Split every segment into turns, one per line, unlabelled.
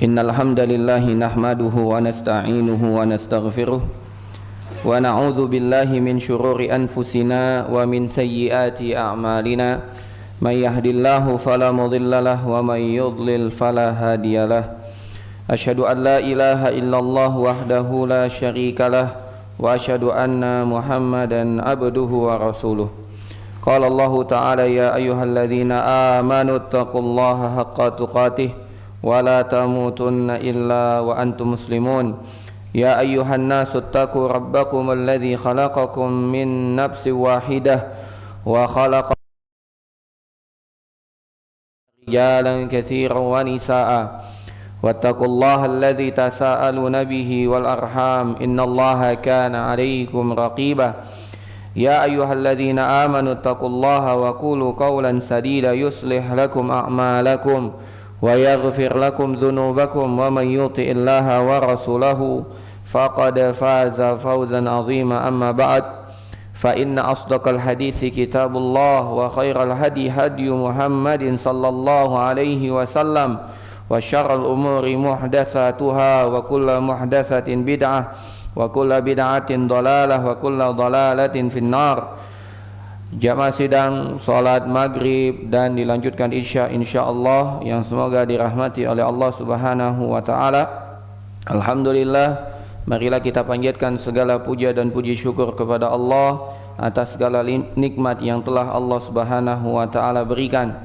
Innal hamdalillah nahmaduhu wa nasta'inuhu wa nastaghfiruh wa na'udzu billahi min shururi anfusina wa min sayyiati a'malina may yahdihillahu fala mudhillalah wa may yudlil fala hadiyalah. Asyhadu an la ilaha illallah wahdahu la syarikalah wa asyhadu anna Muhammadan abduhu wa rasuluh. Qala Allah ta'ala ya ayyuhalladzina amanu taqullaha haqqa tuqatih wa la tamutunna illa wa antum muslimun. Ya ayyuhan nasu taqu rabbakum alladzi khalaqakum min nafsin wahidah wa khalaqa rijalan katsiran wa nisaa'a wattaqullaha alladzi tasaaluna bihi wal arham innallaha kana 'alaykum raqiba. Ya ayyuhalladzina amanu taqullaha wa qulu qawlan sadida yuslih lakum a'malakum wa yaghfir lakum dhunubakum wa man yuti'illaha wa rasulahu faqad faza fawzan 'azima. Amma ba'd, fa inna asdaqal hadithi kitabullah wa khairal hadi hadi Muhammadin sallallahu alaihi wasallam wa syarrul umuri muhdatsatuha wa kullu muhdatsatin bid'ah wa kullu bid'atin dhalalah wa kullu dhalalatin finnar. Jamaah sidang salat maghrib dan dilanjutkan isya insyaallah yang semoga dirahmati oleh Allah Subhanahu wa taala. Alhamdulillah, marilah kita panjatkan segala puja dan puji syukur kepada Allah atas segala nikmat yang telah Allah Subhanahu wa taala berikan.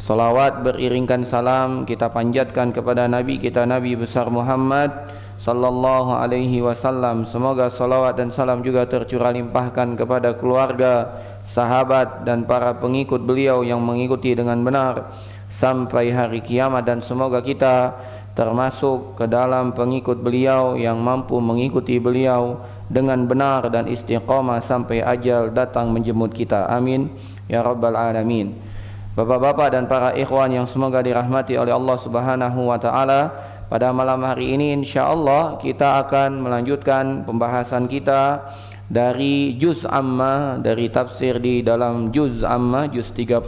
Salawat beriringkan salam kita panjatkan kepada Nabi kita Nabi besar Muhammad sallallahu alaihi wasallam. Semoga salawat dan salam juga tercurah limpahkan kepada keluarga, sahabat dan para pengikut beliau yang mengikuti dengan benar sampai hari kiamat, dan semoga kita termasuk ke dalam pengikut beliau yang mampu mengikuti beliau dengan benar dan istiqamah sampai ajal datang menjemput kita. Amin ya rabbal alamin. Bapak-bapak dan para ikhwan yang semoga dirahmati oleh Allah Subhanahu wa taala, pada malam hari ini insyaallah kita akan melanjutkan pembahasan kita dari juz amma, dari tafsir di dalam juz amma, juz 30,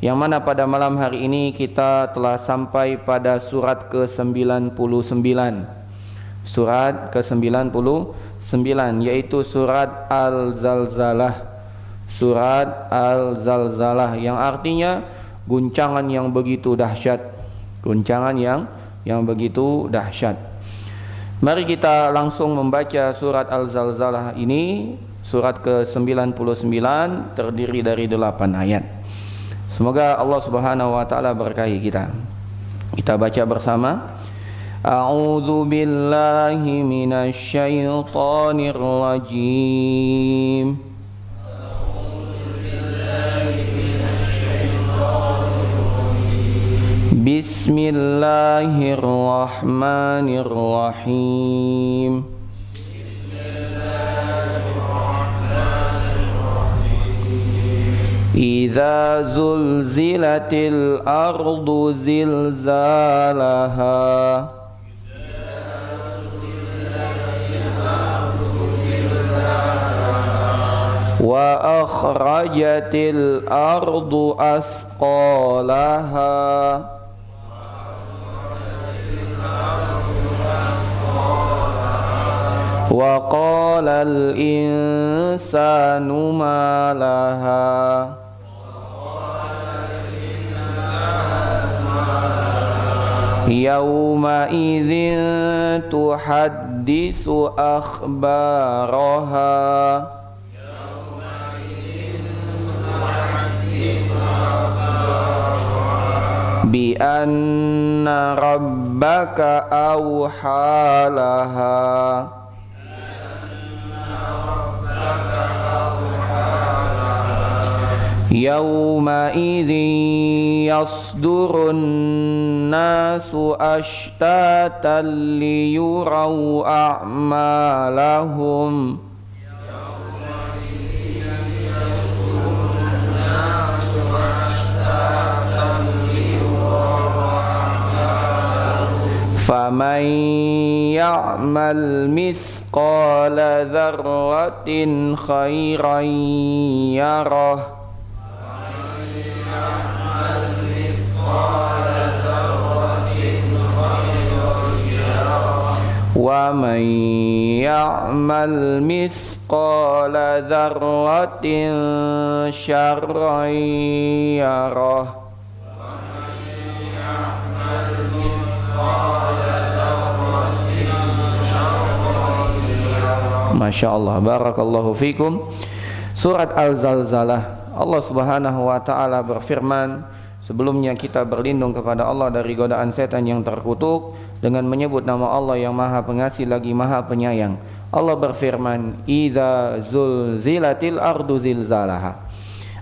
yang mana pada malam hari ini kita telah sampai pada surat ke-99. Surat ke-99 yaitu surat Al-Zalzalah. Surat Al-Zalzalah yang artinya guncangan yang begitu dahsyat. Guncangan yang begitu dahsyat. Mari kita langsung membaca surat Al-Zalzalah ini. Surat ke-99 terdiri dari 8 ayat. Semoga Allah Subhanahu wa taala berkahi kita. Kita baca bersama. A'udzu billahi minasy syaithanir rajim. Bismillahirrahmanirrahim. Idza zulzilatil ardu zilzalaha wa akhrajatil ardu asqalaha wa qalal insanu ma laha yawma idzin tuhaddisu akhbaraha bi anna rabbaka awhalaha yawma idzin yasdurun nasu ashtatan liyuraw a'malahum faman ya'mal mithqala dzarratin khairan yarah Wa man ya'mal mithqala dzarratin syarran yarah. Masya Allah, barakallahu fikum. Surat Al-Zalzalah, Allah Subhanahu wa ta'ala berfirman, sebelumnya kita berlindung kepada Allah dari godaan setan yang terkutuk dengan menyebut nama Allah yang Maha Pengasih lagi Maha Penyayang. Allah berfirman, idza zulzilatil ardu zilzalaha,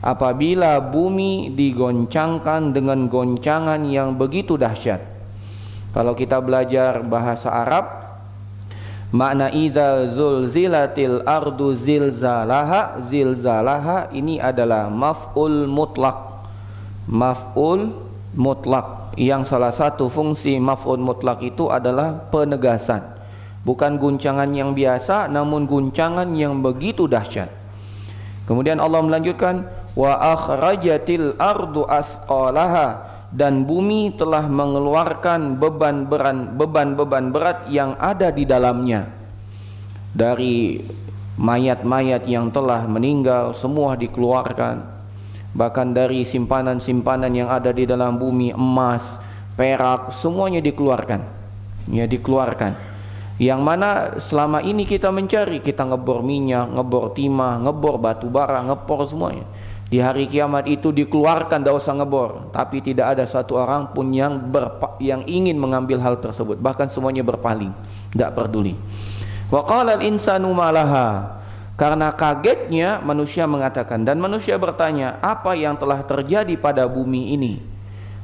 apabila bumi digoncangkan dengan goncangan yang begitu dahsyat. Kalau kita belajar bahasa Arab, makna idza zulzilatil ardu zilzalaha, zilzalaha ini adalah maf'ul mutlak. Maf'ul mutlak yang salah satu fungsi maf'ul mutlak itu adalah penegasan. Bukan guncangan yang biasa, namun guncangan yang begitu dahsyat. Kemudian Allah melanjutkan, wa akhrajatil ardu asqalaha, dan bumi telah mengeluarkan beban-beban berat yang ada di dalamnya. Dari mayat-mayat yang telah meninggal semua dikeluarkan, bahkan dari simpanan-simpanan yang ada di dalam bumi, emas, perak, semuanya dikeluarkan. Ya, dikeluarkan. Yang mana selama ini kita mencari, kita ngebor minyak, ngebor timah, ngebor batu bara, ngebor semuanya. Di hari kiamat itu dikeluarkan, tidak usah ngebor, tapi tidak ada satu orang pun yang ingin mengambil hal tersebut, bahkan semuanya berpaling, tidak peduli. Wa qala al-insanu ma laha, karena kagetnya manusia mengatakan, dan manusia bertanya, apa yang telah terjadi pada bumi ini?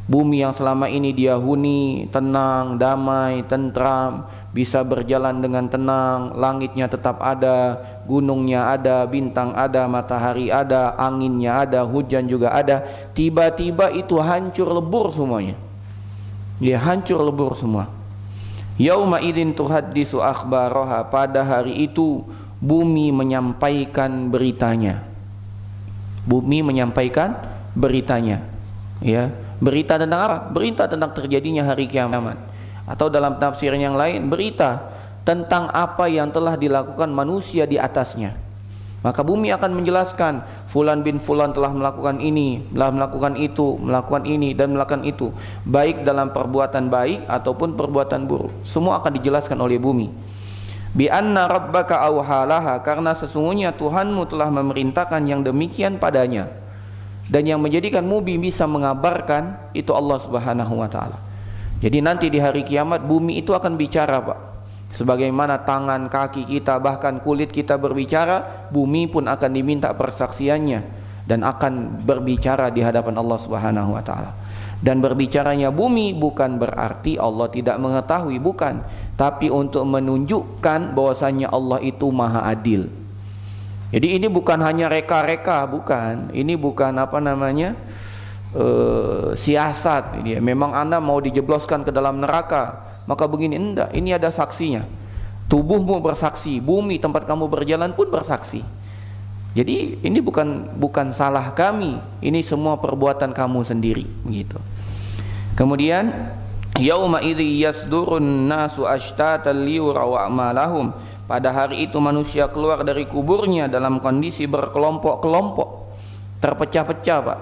Bumi yang selama ini dia huni, tenang, damai, tentram, bisa berjalan dengan tenang, langitnya tetap ada, gunungnya ada, bintang ada, matahari ada, anginnya ada, hujan juga ada. Tiba-tiba itu hancur lebur semuanya. Ya, hancur lebur semua. Yauma idzin tuhaddisu akhbaraha, pada hari itu bumi menyampaikan beritanya. Bumi menyampaikan beritanya. Ya, berita tentang apa? Berita tentang terjadinya hari kiamat. Atau dalam tafsir yang lain, berita tentang apa yang telah dilakukan manusia di atasnya. Maka bumi akan menjelaskan, fulan bin fulan telah melakukan ini, telah melakukan itu, melakukan ini dan melakukan itu, baik dalam perbuatan baik ataupun perbuatan buruk. Semua akan dijelaskan oleh bumi. Bi anna rabbaka awhalaha, karena sesungguhnya Tuhanmu telah memerintahkan yang demikian padanya. Dan yang menjadikan bumi bisa mengabarkan itu Allah Subhanahu wa ta'ala. Jadi nanti di hari kiamat bumi itu akan bicara, Pak. Sebagaimana tangan, kaki kita, bahkan kulit kita berbicara, bumi pun akan diminta persaksiannya dan akan berbicara di hadapan Allah Subhanahu wa ta'ala. Dan berbicaranya bumi bukan berarti Allah tidak mengetahui, bukan, tapi untuk menunjukkan bahwasanya Allah itu maha adil. Jadi ini bukan hanya reka-reka, bukan. Ini bukan siasat. Ini memang Anda mau dijebloskan ke dalam neraka, maka begini, enggak, ini ada saksinya. Tubuhmu bersaksi, bumi tempat kamu berjalan pun bersaksi. Jadi ini bukan salah kami, ini semua perbuatan kamu sendiri, begitu. Kemudian yauma idzi yasdurun nasu ashtatan liyuraw a'malahum, pada hari itu manusia keluar dari kuburnya dalam kondisi berkelompok-kelompok, terpecah-pecah, Pak.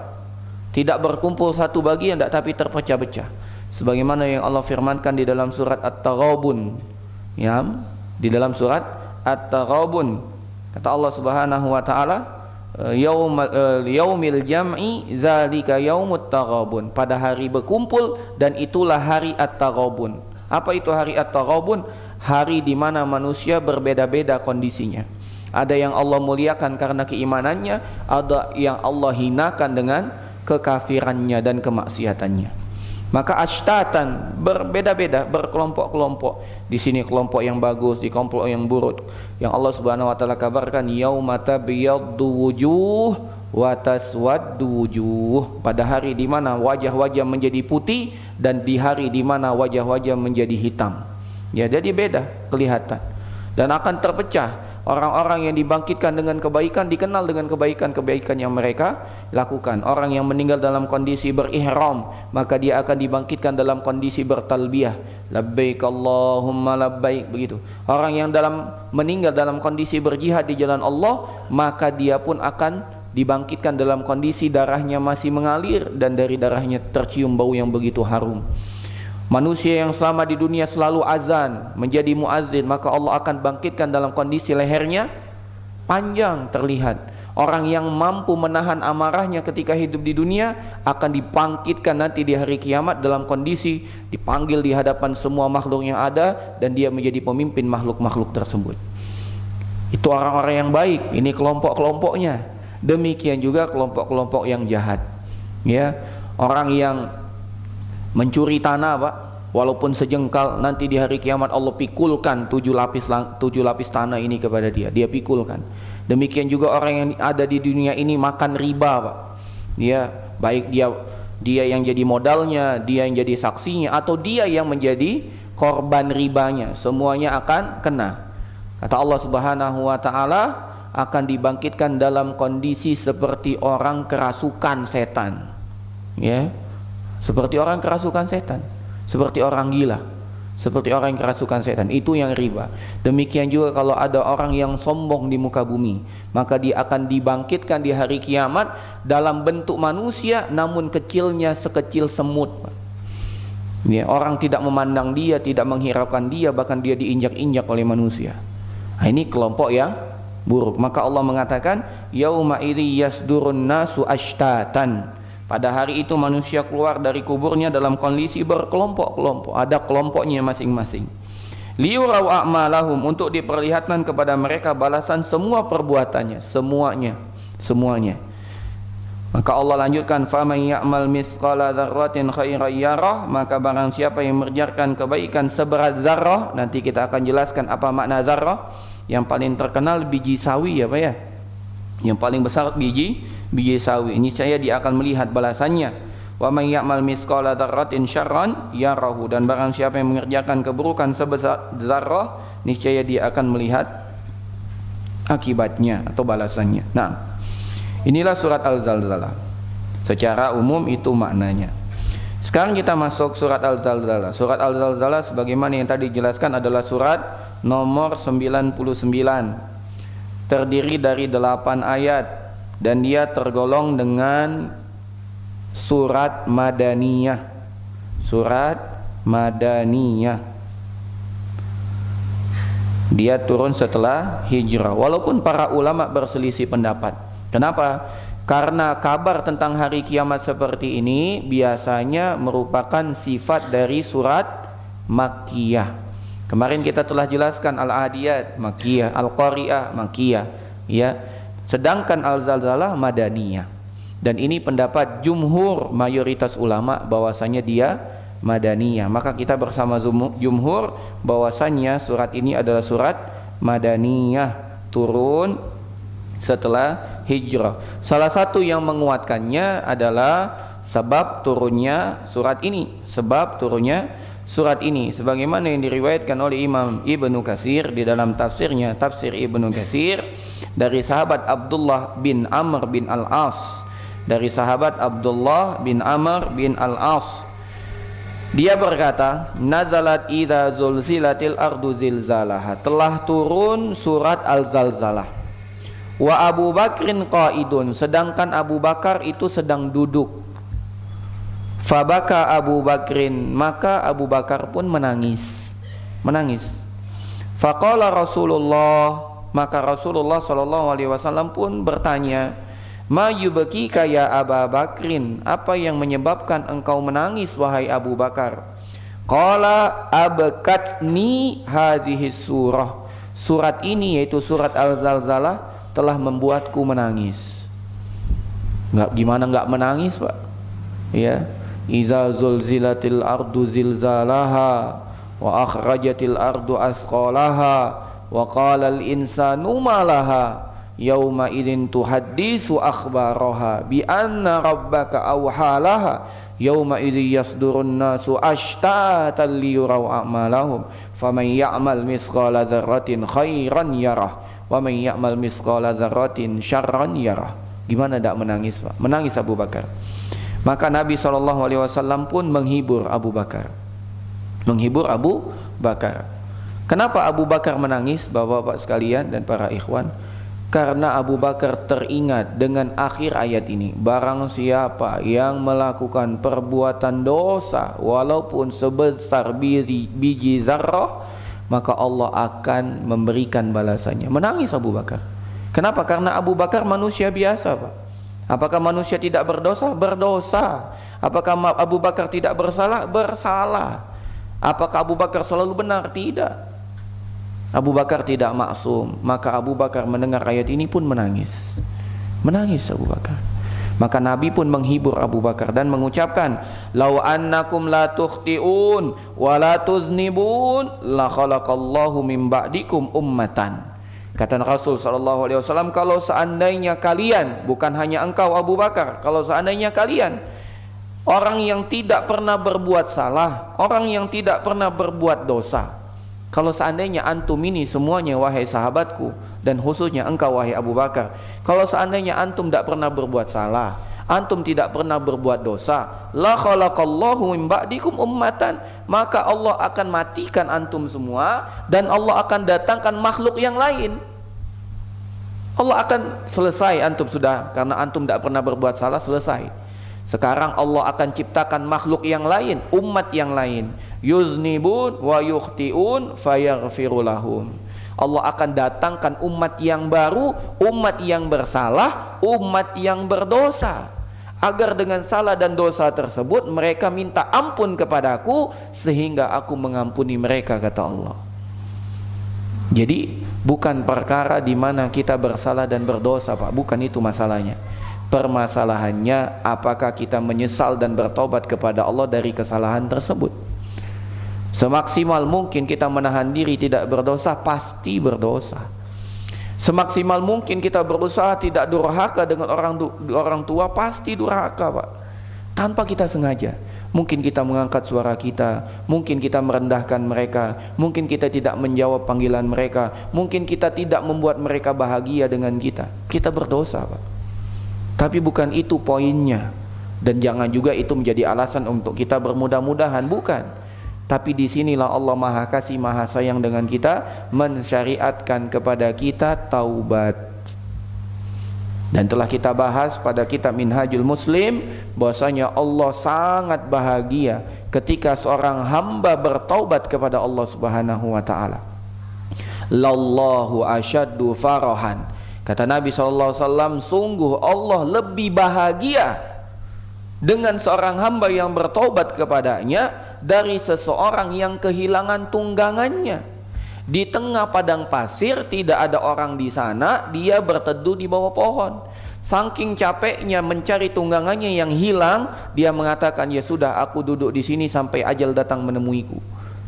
Tidak berkumpul satu bagian, tapi terpecah-pecah. Sebagaimana yang Allah firmankan di dalam surat At-Taghabun. Ya, di dalam surat At-Taghabun kata Allah Subhanahu wa taala, yaumil jam'i zalika yaumut taghabun, pada hari berkumpul dan itulah hari At-Taghabun. Apa itu hari At-Taghabun? Hari di mana manusia berbeda-beda kondisinya. Ada yang Allah muliakan karena keimanannya, ada yang Allah hinakan dengan kekafirannya dan kemaksiatannya. Maka ashtatan, berbeda-beda, berkelompok-kelompok. Di sini kelompok yang bagus, di kelompok yang buruk. Yang Allah Subhanahu wa taala kabarkan, yauma tabyaddu wujuh wa taswaddu wujuh, pada hari di mana wajah-wajah menjadi putih dan di hari di mana wajah-wajah menjadi hitam. Ya, jadi beda kelihatan dan akan terpecah. Orang-orang yang dibangkitkan dengan kebaikan dikenal dengan kebaikan-kebaikan yang mereka lakukan. Orang yang meninggal dalam kondisi berihram, maka dia akan dibangkitkan dalam kondisi bertalbiyah. labbaik Allahumma labbaik, begitu. Orang yang meninggal dalam kondisi berjihad di jalan Allah, maka dia pun akan dibangkitkan dalam kondisi darahnya masih mengalir dan dari darahnya tercium bau yang begitu harum. Manusia yang selama di dunia selalu azan, menjadi muazzin, maka Allah akan bangkitkan dalam kondisi lehernya panjang terlihat. Orang yang mampu menahan amarahnya ketika hidup di dunia akan dibangkitkan nanti di hari kiamat dalam kondisi dipanggil di hadapan semua makhluk yang ada dan dia menjadi pemimpin makhluk-makhluk tersebut. Itu orang-orang yang baik, ini kelompok-kelompoknya. Demikian juga kelompok-kelompok yang jahat. Ya, orang yang mencuri tanah, Pak, walaupun sejengkal, nanti di hari kiamat Allah pikulkan 7 lapis tanah ini kepada dia pikulkan. Demikian juga orang yang ada di dunia ini makan riba, Pak. Ya, baik dia yang jadi modalnya, dia yang jadi saksinya, atau dia yang menjadi korban ribanya, semuanya akan kena. Kata Allah Subhanahu wa taala, akan dibangkitkan dalam kondisi seperti orang kerasukan setan. Ya. Seperti orang kerasukan setan, seperti orang gila, seperti orang yang kerasukan setan. Itu yang riba. Demikian juga kalau ada orang yang sombong di muka bumi, maka dia akan dibangkitkan di hari kiamat dalam bentuk manusia, namun kecilnya sekecil semut. Ya, orang tidak memandang dia, tidak menghiraukan dia, bahkan dia diinjak-injak oleh manusia. Nah, ini kelompok yang buruk. Maka Allah mengatakan, yauma idzi yasdurun nasu ashtatan. Pada hari itu manusia keluar dari kuburnya dalam kondisi berkelompok-kelompok, ada kelompoknya masing-masing. Liyurau a'malahum, untuk diperlihatkan kepada mereka balasan semua perbuatannya, semuanya. Maka Allah lanjutkan, faman ya'mal misqala dzarratin khairan yarah, maka barang siapa yang mengerjakan kebaikan seberat zarrah, nanti kita akan jelaskan apa makna zarrah. Yang paling terkenal biji sawi, ya Pak ya. Yang paling besar biji sawi. Ini saya dia akan melihat balasannya. Wa may ya'mal misqala dzarratin syarran yarahu, dan barang siapa yang mengerjakan keburukan sebesar zarrah, niscaya dia akan melihat akibatnya atau balasannya. Nah, inilah surat Al-Zalzalah. Secara umum itu maknanya. Sekarang kita masuk surat Al-Zalzalah. Surat Al-Zalzalah sebagaimana yang tadi dijelaskan adalah surat nomor 99. Terdiri dari 8 ayat dan dia tergolong dengan surat Madaniyah. Surat Madaniyah. Dia turun setelah hijrah. Walaupun para ulama berselisih pendapat. Kenapa? Karena kabar tentang hari kiamat seperti ini biasanya merupakan sifat dari surat Makkiyah. Kemarin kita telah jelaskan Al-Adiyat Makkiyah, Al-Qari'ah Makkiyah, ya. Sedangkan Al-Zalzalah Madaniyah. Dan ini pendapat jumhur mayoritas ulama bahwasanya dia Madaniyah. Maka kita bersama jumhur bahwasanya surat ini adalah surat Madaniyah, turun setelah hijrah. Salah satu yang menguatkannya adalah sebab turunnya surat ini. Sebab turunnya surat ini sebagaimana yang diriwayatkan oleh Imam Ibnu Katsir di dalam tafsirnya, tafsir Ibnu Katsir, dari sahabat Abdullah bin Amr bin Al-As, dari sahabat Abdullah bin Amr bin Al-As, dia berkata, nazalat idza zulzilatil ardu zilzalaha, telah turun surat Al-Zalzalah. Wa Abu Bakrin qaidun, sedangkan Abu Bakar itu sedang duduk. Fabaka Abu Bakrin, maka Abu Bakar pun menangis. Faqala Rasulullah, maka Rasulullah sallallahu alaihi wasallam pun bertanya, ma yubkika ya Abu Bakrin, apa yang menyebabkan engkau menangis wahai Abu Bakar? Qala abkatni hadhihi surah, surat ini yaitu surat Al-Zalzalah telah membuatku menangis. Gimana enggak menangis, Pak? Ya. Iza zulzilatil ardu zilzalaha wa akhrajatil ardu asqalaha wa qala al insanu ma laha yauma idzin tuhaddisu akhbaraha bi anna rabbaka awhalaha yauma idzi yasdurun nasu ashtatan liyurau a'malahum faman ya'mal misqala dzarratin khairan yarah wa man ya'mal misqala dzarratin syarran yarah. Gimana tidak menangis, Pak? Menangis Abu Bakar. Maka Nabi SAW pun menghibur Abu Bakar. menghibur Abu Bakar. Kenapa Abu Bakar menangis, bapak-bapak sekalian dan para ikhwan? Karena Abu Bakar teringat dengan akhir ayat ini, barang siapa yang melakukan perbuatan dosa walaupun sebesar biji zarrah, maka Allah akan memberikan balasannya. Menangis Abu Bakar. Kenapa? Karena Abu Bakar manusia biasa, Pak. Apakah manusia tidak berdosa? Berdosa. Apakah Abu Bakar tidak bersalah? Bersalah. Apakah Abu Bakar selalu benar? Tidak. Abu Bakar tidak maksum. Maka Abu Bakar mendengar ayat ini pun menangis. Menangis Abu Bakar. Maka Nabi pun menghibur Abu Bakar dan mengucapkan, "Lau annakum la tukhti'un wa la tuznibun la khalaqallahu min ba'dikum ummatan." Kata Rasul sallallahu alaihi wasallam, kalau seandainya kalian, bukan hanya engkau Abu Bakar, kalau seandainya kalian orang yang tidak pernah berbuat salah, orang yang tidak pernah berbuat dosa, kalau seandainya antum ini semuanya wahai sahabatku, dan khususnya engkau wahai Abu Bakar, kalau seandainya antum tidak pernah berbuat salah, antum tidak pernah berbuat dosa, la khalaqallahu min ba'dikum ummatan, maka Allah akan matikan antum semua dan Allah akan datangkan makhluk yang lain. Allah akan selesai antum sudah, karena antum tidak pernah berbuat salah, selesai. Sekarang Allah akan ciptakan makhluk yang lain, umat yang lain, yuznibun wa yukhti'un fayaghfiru lahum. Allah akan datangkan umat yang baru, umat yang bersalah, umat yang berdosa, agar dengan salah dan dosa tersebut mereka minta ampun kepadaku sehingga aku mengampuni mereka, kata Allah. Jadi bukan perkara di mana kita bersalah dan berdosa, Pak, bukan itu masalahnya. Permasalahannya apakah kita menyesal dan bertobat kepada Allah dari kesalahan tersebut. Semaksimal mungkin kita menahan diri tidak berdosa, pasti berdosa. Semaksimal mungkin kita berusaha tidak durhaka dengan orang tua, pasti durhaka, Pak. Tanpa kita sengaja. Mungkin kita mengangkat suara kita, mungkin kita merendahkan mereka, mungkin kita tidak menjawab panggilan mereka, mungkin kita tidak membuat mereka bahagia dengan kita. Kita berdosa, Pak. Tapi bukan itu poinnya, dan jangan juga itu menjadi alasan untuk kita bermudah-mudahan, bukan. Tapi disinilah Allah Maha Kasih Maha Sayang dengan kita, mensyariatkan kepada kita taubat. Dan telah kita bahas pada kitab Minhajul Muslim bahwasanya Allah sangat bahagia ketika seorang hamba bertaubat kepada Allah Subhanahu wa taala. Lallahu asyaddu farahan. Kata Nabi SAW, sungguh Allah lebih bahagia dengan seorang hamba yang bertobat kepadanya dari seseorang yang kehilangan tunggangannya. Di tengah padang pasir, tidak ada orang di sana, dia berteduh di bawah pohon. Saking capeknya mencari tunggangannya yang hilang, dia mengatakan, ya sudah, aku duduk di sini sampai ajal datang menemuiku.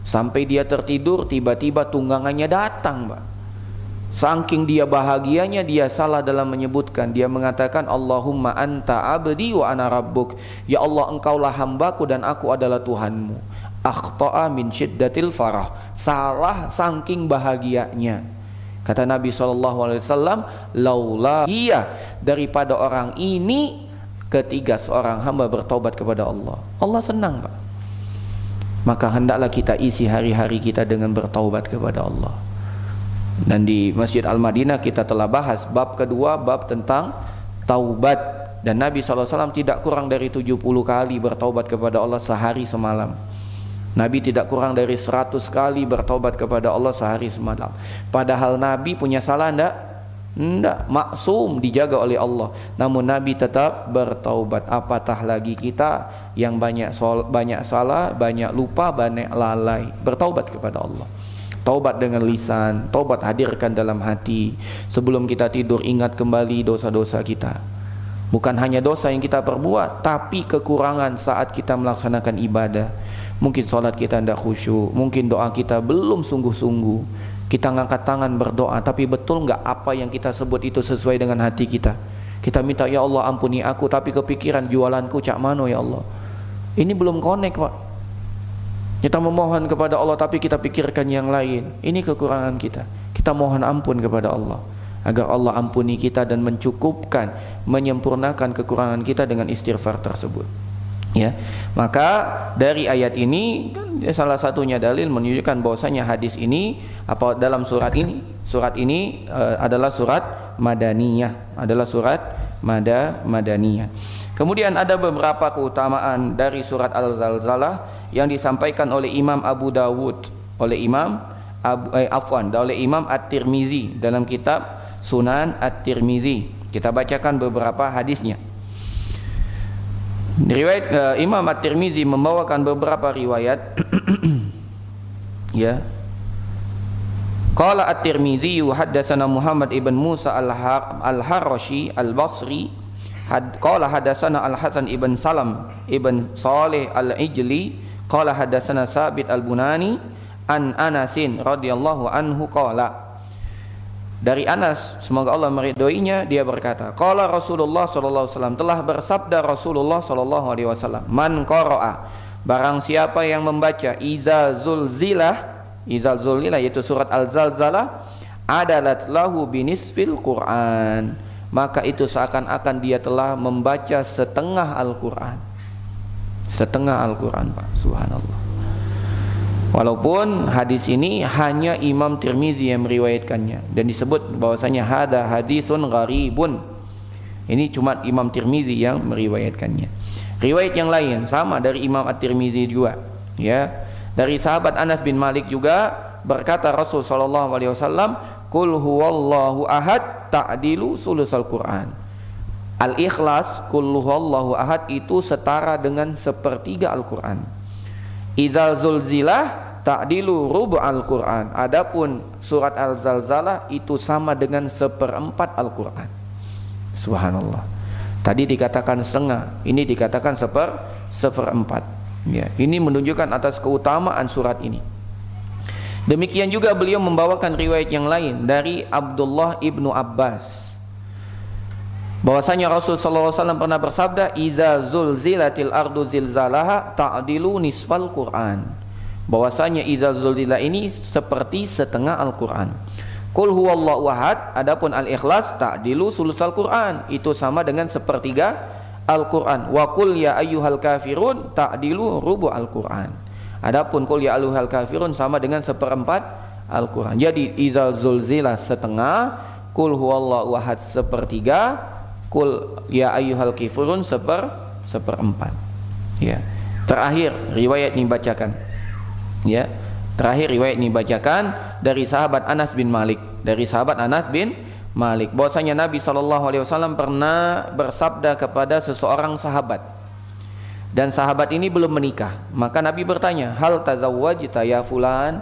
Sampai dia tertidur, tiba-tiba tunggangannya datang, Mbak. Saking dia bahagianya, dia salah dalam menyebutkan. Dia mengatakan, Allahumma anta abdi wa ana rabbuk. Ya Allah, engkaulah hambaku dan aku adalah Tuhanmu. Akhta'a min syiddatil farah. Salah saking bahagianya. Kata Nabi SAW, laula iya daripada orang ini, ketiga seorang hamba bertaubat kepada Allah, Allah senang, Pak. Maka hendaklah kita isi hari-hari kita dengan bertaubat kepada Allah. Dan di Masjid Al-Madinah kita telah bahas bab kedua, bab tentang taubat. Dan Nabi SAW tidak kurang dari 70 kali bertaubat kepada Allah sehari semalam. Nabi tidak kurang dari 100 kali bertaubat kepada Allah sehari semalam. Padahal Nabi punya salah enggak? Enggak, maksum, dijaga oleh Allah. Namun Nabi tetap bertaubat. Apatah lagi kita yang banyak salah, banyak lupa, banyak lalai. Bertaubat kepada Allah. Taubat dengan lisan, taubat hadirkan dalam hati. Sebelum kita tidur ingat kembali dosa-dosa kita. Bukan hanya dosa yang kita perbuat, tapi kekurangan saat kita melaksanakan ibadah. Mungkin sholat kita tidak khusyuk, mungkin doa kita belum sungguh-sungguh. Kita ngangkat tangan berdoa, tapi betul nggak apa yang kita sebut itu sesuai dengan hati kita? Kita minta, ya Allah ampuni aku, tapi kepikiran jualanku cak mano ya Allah. Ini belum connect, Pak. Kita memohon kepada Allah tapi kita pikirkan yang lain. Ini kekurangan kita. Kita mohon ampun kepada Allah agar Allah ampuni kita dan mencukupkan, menyempurnakan kekurangan kita dengan istighfar tersebut. Ya, maka dari ayat ini salah satunya dalil menunjukkan bahwasanya hadis ini apa dalam surat ini adalah surat madaniyah, madaniyah. Kemudian ada beberapa keutamaan dari surat Al-Zalzalah yang disampaikan oleh Imam Abu Dawud, oleh Imam At-Tirmizi dalam kitab Sunan At-Tirmizi. Kita bacakan beberapa hadisnya. Riwayat Imam At-Tirmizi membawakan beberapa riwayat. Ya. Qala At-Tirmizi haddatsana Muhammad ibn Musa al-Harashi al-Basri qala haddatsana Al-Hasan ibn Salam ibn Salih al-Ijli qala haddatsana Sabit al-Bunani an Anasin radhiyallahu anhu qala. Dari Anas, semoga Allah meridhoinya, dia berkata, qala Rasulullah sallallahu alaihi wasallam, telah bersabda Rasulullah sallallahu alaihi wasallam, man qara'a, barang siapa yang membaca iza zulzilah yaitu surat Al-Zalzalah, adalat lahu binisfil Quran, maka itu seakan-akan dia telah membaca setengah Al-Quran. Setengah Al-Quran, Pak. Subhanallah. Walaupun hadis ini hanya Imam Tirmizi yang meriwayatkannya dan disebut bahwasanya hada hadisun gharibun. Ini cuma Imam Tirmizi yang meriwayatkannya. Riwayat yang lain sama dari Imam At-Tirmizi juga, ya. Dari sahabat Anas bin Malik juga berkata Rasul sallallahu alaihi wasallam, "Qul huwallahu ahad ta'dilu sulusal Quran." Al-Ikhlas, qul huwallahu ahad itu setara dengan sepertiga Al-Quran. Idzal zulzilah ta'dilu rubu'al Quran. Adapun surat Al-Zalzalah itu sama dengan seperempat Al-Quran. Subhanallah. Tadi dikatakan setengah, ini dikatakan seperempat. Ya, ini menunjukkan atas keutamaan surat ini. Demikian juga beliau membawakan riwayat yang lain dari Abdullah ibnu Abbas, bahwasanya Rasul sallallahu alaihi wasallam pernah bersabda, "Iza zulzilatil ardu zilzalaha ta'dilu nisfal Qur'an." Bahwasanya iza zulzilah ini seperti setengah Al-Qur'an. Qul huwallahu ahad, adapun Al-Ikhlas ta'dilu sulusal Qur'an, itu sama dengan sepertiga Al-Qur'an. Wa qul ya ayyuhal kafirun ta'dilu rubu Al-Qur'an. Adapun qul ya ayyuhal kafirun sama dengan seperempat Al-Qur'an. Jadi iza zulzilah setengah, qul huwallahu ahad sepertiga, Qul ya ayyuhal kafirun seperempat. Ya. Terakhir riwayat ini bacakan. Ya. Terakhir riwayat ini bacakan dari sahabat Anas bin Malik. Dari sahabat Anas bin Malik bahwasanya Nabi sallallahu alaihi wasallam pernah bersabda kepada seseorang sahabat. Dan sahabat ini belum menikah. Maka Nabi bertanya, "Hal tazawwajta ya fulan?"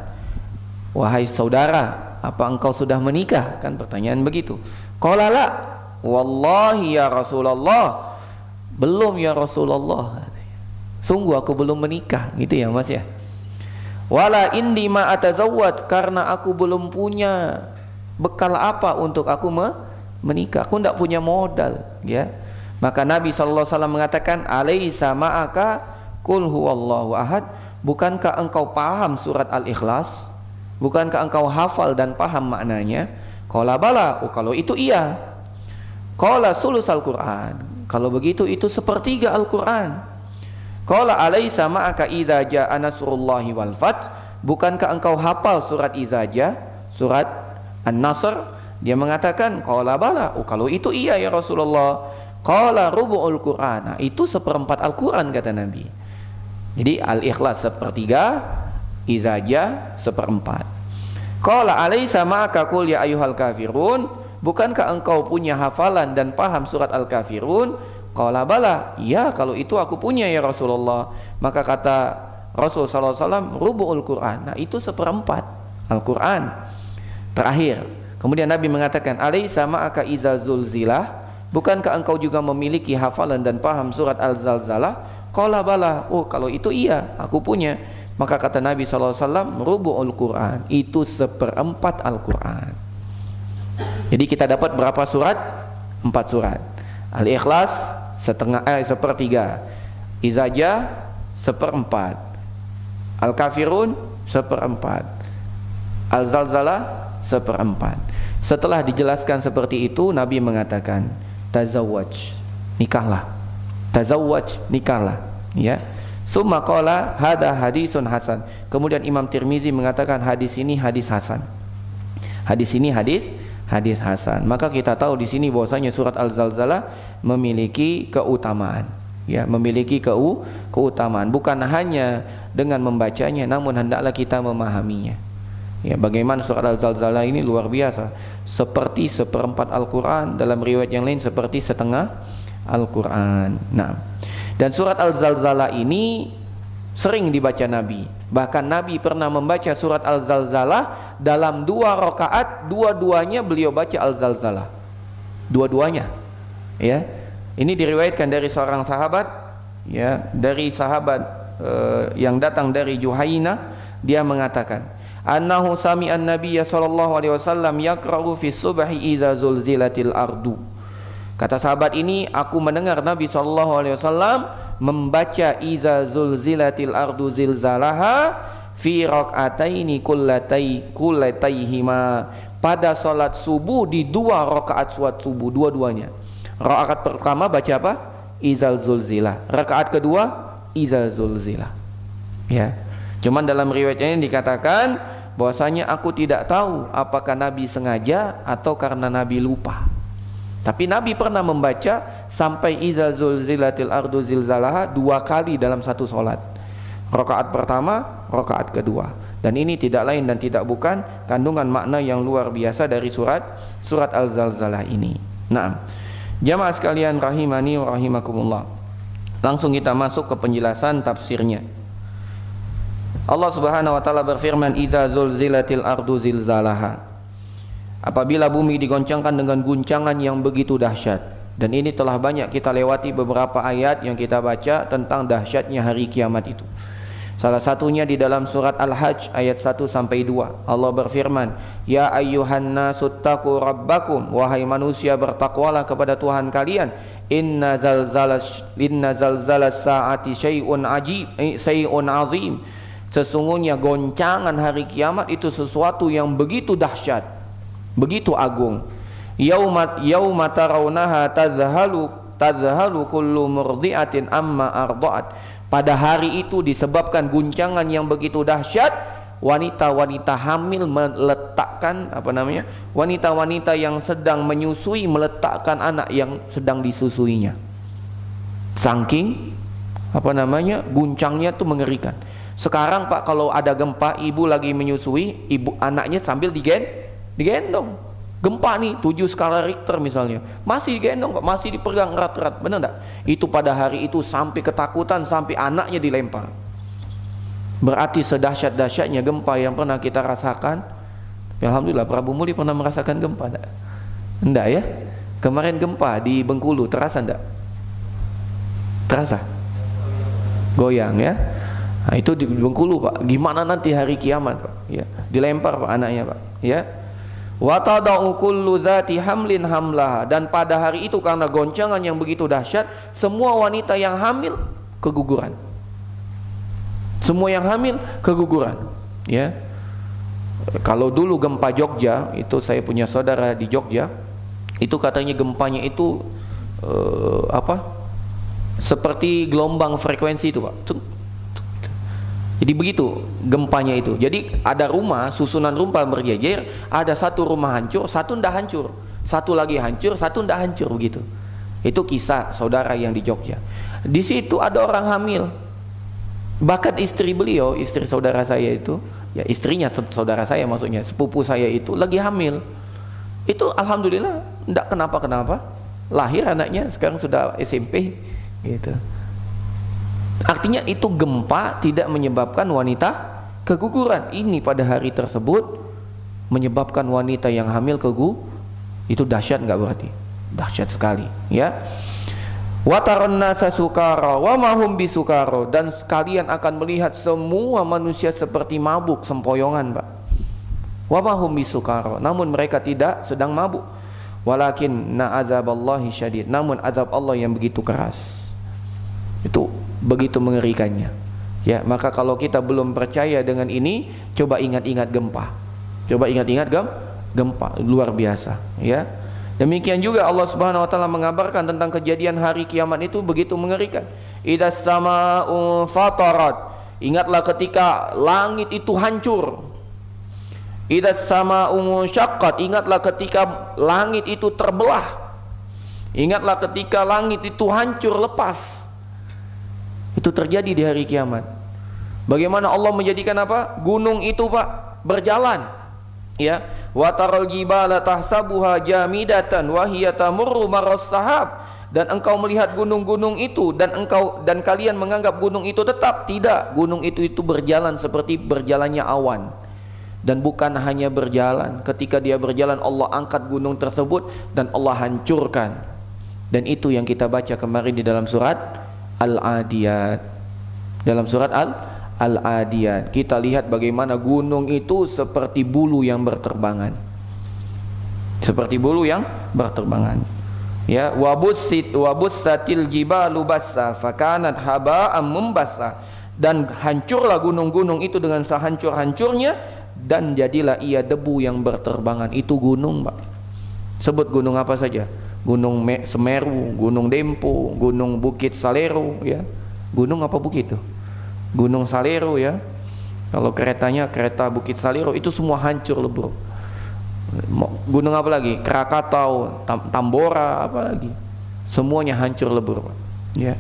Wahai saudara, apa engkau sudah menikah? Kan pertanyaan begitu. Qala la. Wallahi ya Rasulullah, belum ya Rasulullah, sungguh aku belum menikah, gitu ya Mas ya. Wala indi ma atazawwad, karena aku belum punya bekal apa untuk aku menikah, aku tidak punya modal, ya. Maka Nabi sallallahu alaihi wasallam mengatakan, "Alaisa ma'aka qul huwallahu ahad?" Bukankah engkau paham surat Al-Ikhlas? Bukankah engkau hafal dan paham maknanya? Qala bala, oh kalau itu iya. Qala sulusal Quran, kalau begitu itu sepertiga Al-Quran. Qala alaisa ma'aka idza jaa nasrullahi wal fath, bukankah engkau hafal surat idza jaa, surat An-Nasr? Dia mengatakan qala bala, oh kalau itu iya ya Rasulullah. Qala rubu'ul Quran, nah, itu seperempat Al-Quran kata Nabi. Jadi Al-Ikhlas sepertiga, idza jaa seperempat. Qala alaisa ma'aka qul ya ayyuhal kafirun, bukankah engkau punya hafalan dan paham surat Al-Kafirun? Qala bala, ya kalau itu aku punya ya Rasulullah. Maka kata Rasul sallallahu alaihi wasallam, rubu'ul Quran, nah itu seperempat Al-Quran. Terakhir, kemudian Nabi mengatakan, alaisa ma'aka iza zulzilah, bukankah engkau juga memiliki hafalan dan paham surat Al-Zalzalah? Qala bala, oh kalau itu iya aku punya. Maka kata Nabi sallallahu alaihi wasallam, rubu'ul Quran, itu seperempat Al-Quran. Jadi kita dapat berapa surat? 4 surat. Al-Ikhlas sepertiga, Idza Jaa seperempat, Al-Kafirun seperempat, Al-Zalzalah seperempat. Setelah dijelaskan seperti itu, Nabi mengatakan, tazawwaj, nikahlah. Tazawwaj, nikahlah. Ya. Summa qala hadza hadisun hasan. Kemudian Imam Tirmizi mengatakan hadis ini hadis hasan. Hadis ini hadis hasan. Maka kita tahu di sini bahwasanya surat Al-Zalzalah memiliki keutamaan. Ya, memiliki keutamaan. Bukan hanya dengan membacanya, namun hendaklah kita memahaminya. Ya, bagaimana surat Al-Zalzalah ini luar biasa. Seperti seperempat Al-Quran, dalam riwayat yang lain seperti setengah Al-Quran. Nah, dan surat Al-Zalzalah ini sering dibaca Nabi. Bahkan Nabi pernah membaca surat Al-Zalzalah dalam 2 rakaat, dua-duanya beliau baca Al-Zalzalah. Dua-duanya. Ya. Ini diriwayatkan dari seorang sahabat, ya, dari sahabat yang datang dari Juhaina, dia mengatakan, annahu sami'an nabiyya sallallahu alaihi wasallam yaqra'u fi subhi idza zulzilatil ardu. Kata sahabat ini, aku mendengar Nabi sallallahu alaihi wasallam membaca iza zulzilatil ardu zilzalaha fi rakaataini kullataihima, pada salat subuh di 2 rakaat salat subuh, dua-duanya. Rakaat pertama baca apa? Izal zulzilah. Rakaat kedua iza zulzilah. Ya. Cuman dalam riwayatnya dikatakan bahwasanya aku tidak tahu apakah Nabi sengaja atau karena Nabi lupa. Tapi Nabi pernah membaca sampai iza zulzilatil ardu zilzalaha 2 kali dalam satu solat. Rakaat pertama, rakaat kedua. Dan ini tidak lain dan tidak bukan kandungan makna yang luar biasa dari surat Al-Zalzalah ini. Nah, jamaah sekalian rahimani wa rahimakumullah. Langsung kita masuk ke penjelasan tafsirnya. Allah Subhanahu wa taala berfirman, iza zulzilatil ardu zilzalaha. Apabila bumi digoncangkan dengan guncangan yang begitu dahsyat. Dan ini telah banyak kita lewati beberapa ayat yang kita baca tentang dahsyatnya hari kiamat itu. Salah satunya di dalam surat Al-Hajj ayat 1 sampai 2. Allah berfirman, ya ayyuhan nasuttaqu rabbakum, wahai manusia bertakwalah kepada Tuhan kalian. Inna zalzalas saati syai'un azim. Sesungguhnya goncangan hari kiamat itu sesuatu yang begitu dahsyat, begitu agung. Yauma tarawnaha tadhhalu kullu murdi'atin amma arda'at. Pada hari itu disebabkan guncangan yang begitu dahsyat, wanita-wanita hamil meletakkan wanita-wanita yang sedang menyusui meletakkan anak yang sedang disusuinya. Saking guncangnya tuh mengerikan. Sekarang Pak, kalau ada gempa, ibu lagi menyusui, ibu anaknya sambil digendong. Gempa nih 7 skala Richter misalnya, masih digendong Pak, masih dipegang erat-erat, benar enggak? Itu pada hari itu sampai ketakutan, sampai anaknya dilempar. Berarti sedahsyat-dahsyatnya gempa yang pernah kita rasakan. Alhamdulillah Prabu Muli pernah merasakan gempa enggak? Enggak ya? Kemarin gempa di Bengkulu, terasa enggak? Terasa? Goyang ya? Nah, itu di Bengkulu Pak. Gimana nanti hari kiamat Pak? Ya, dilempar Pak anaknya Pak. Ya. Wa tada'u kullu dzati hamlin hamlaha, dan pada hari itu karena goncangan yang begitu dahsyat, semua wanita yang hamil keguguran. Semua yang hamil keguguran. Ya. Kalau dulu gempa Jogja, itu saya punya saudara di Jogja, itu katanya gempanya itu seperti gelombang frekuensi itu Pak. Jadi begitu gempanya itu. Jadi ada rumah, susunan rumah berjejer, ada satu rumah hancur, satu ndak hancur, satu lagi hancur, satu ndak hancur, begitu. Itu kisah saudara yang di Jogja. Di situ ada orang hamil. Bahkan istri beliau, istri saudara saya itu, ya istrinya saudara saya maksudnya, sepupu saya itu lagi hamil. Itu alhamdulillah ndak kenapa-kenapa. Lahir anaknya, sekarang sudah SMP gitu. Artinya itu gempa tidak menyebabkan wanita keguguran. Ini pada hari tersebut menyebabkan wanita yang hamil itu dahsyat enggak berarti? Dahsyat sekali, ya. Wa taron nasa sukara wa ma hum bisukara, dan kalian akan melihat semua manusia seperti mabuk sempoyongan, Pak. Wa ma hum bisukara, namun mereka tidak sedang mabuk. Walakin na azaballahi syadid, namun azab Allah yang begitu keras. Itu begitu mengerikannya. Ya, maka kalau kita belum percaya dengan ini, coba ingat-ingat gempa. Coba ingat-ingat gempa luar biasa, ya. Demikian juga Allah Subhanahu wa taala mengabarkan tentang kejadian hari kiamat itu begitu mengerikan. Idas sama'u fatarat. Ingatlah ketika langit itu hancur. Idas sama'u syaqqat. Ingatlah ketika langit itu terbelah. Ingatlah ketika langit itu hancur lepas. Itu terjadi di hari kiamat. Bagaimana Allah menjadikan apa? Gunung itu Pak berjalan. Ya, wa taral jibala tahsabuha jamidatan wa hiya tamurru marras sahab. Dan engkau melihat gunung-gunung itu dan kalian menganggap gunung itu tetap. Tidak, gunung itu berjalan seperti berjalannya awan. Dan bukan hanya berjalan, ketika dia berjalan Allah angkat gunung tersebut dan Allah hancurkan. Dan itu yang kita baca kemarin di dalam surat Al-Adiyat. Dalam surat Al-Adiyat kita lihat bagaimana gunung itu seperti bulu yang berterbangan. Seperti bulu yang berterbangan. Ya, wabussatil jibalu bassa fakanat haba'an mumbassa. Dan hancurlah gunung-gunung itu dengan sehancur-hancurnya dan jadilah ia debu yang berterbangan. Itu gunung, Pak. Sebut gunung apa saja. Gunung Semeru, Gunung Dempo, Gunung Bukit Salero, ya. Gunung apa bukit itu? Gunung Salero, ya. Kalau keretanya kereta Bukit Salero itu semua hancur lebur. Gunung apa lagi? Krakatau, Tambora, apa lagi? Semuanya hancur lebur, Pak. Ya.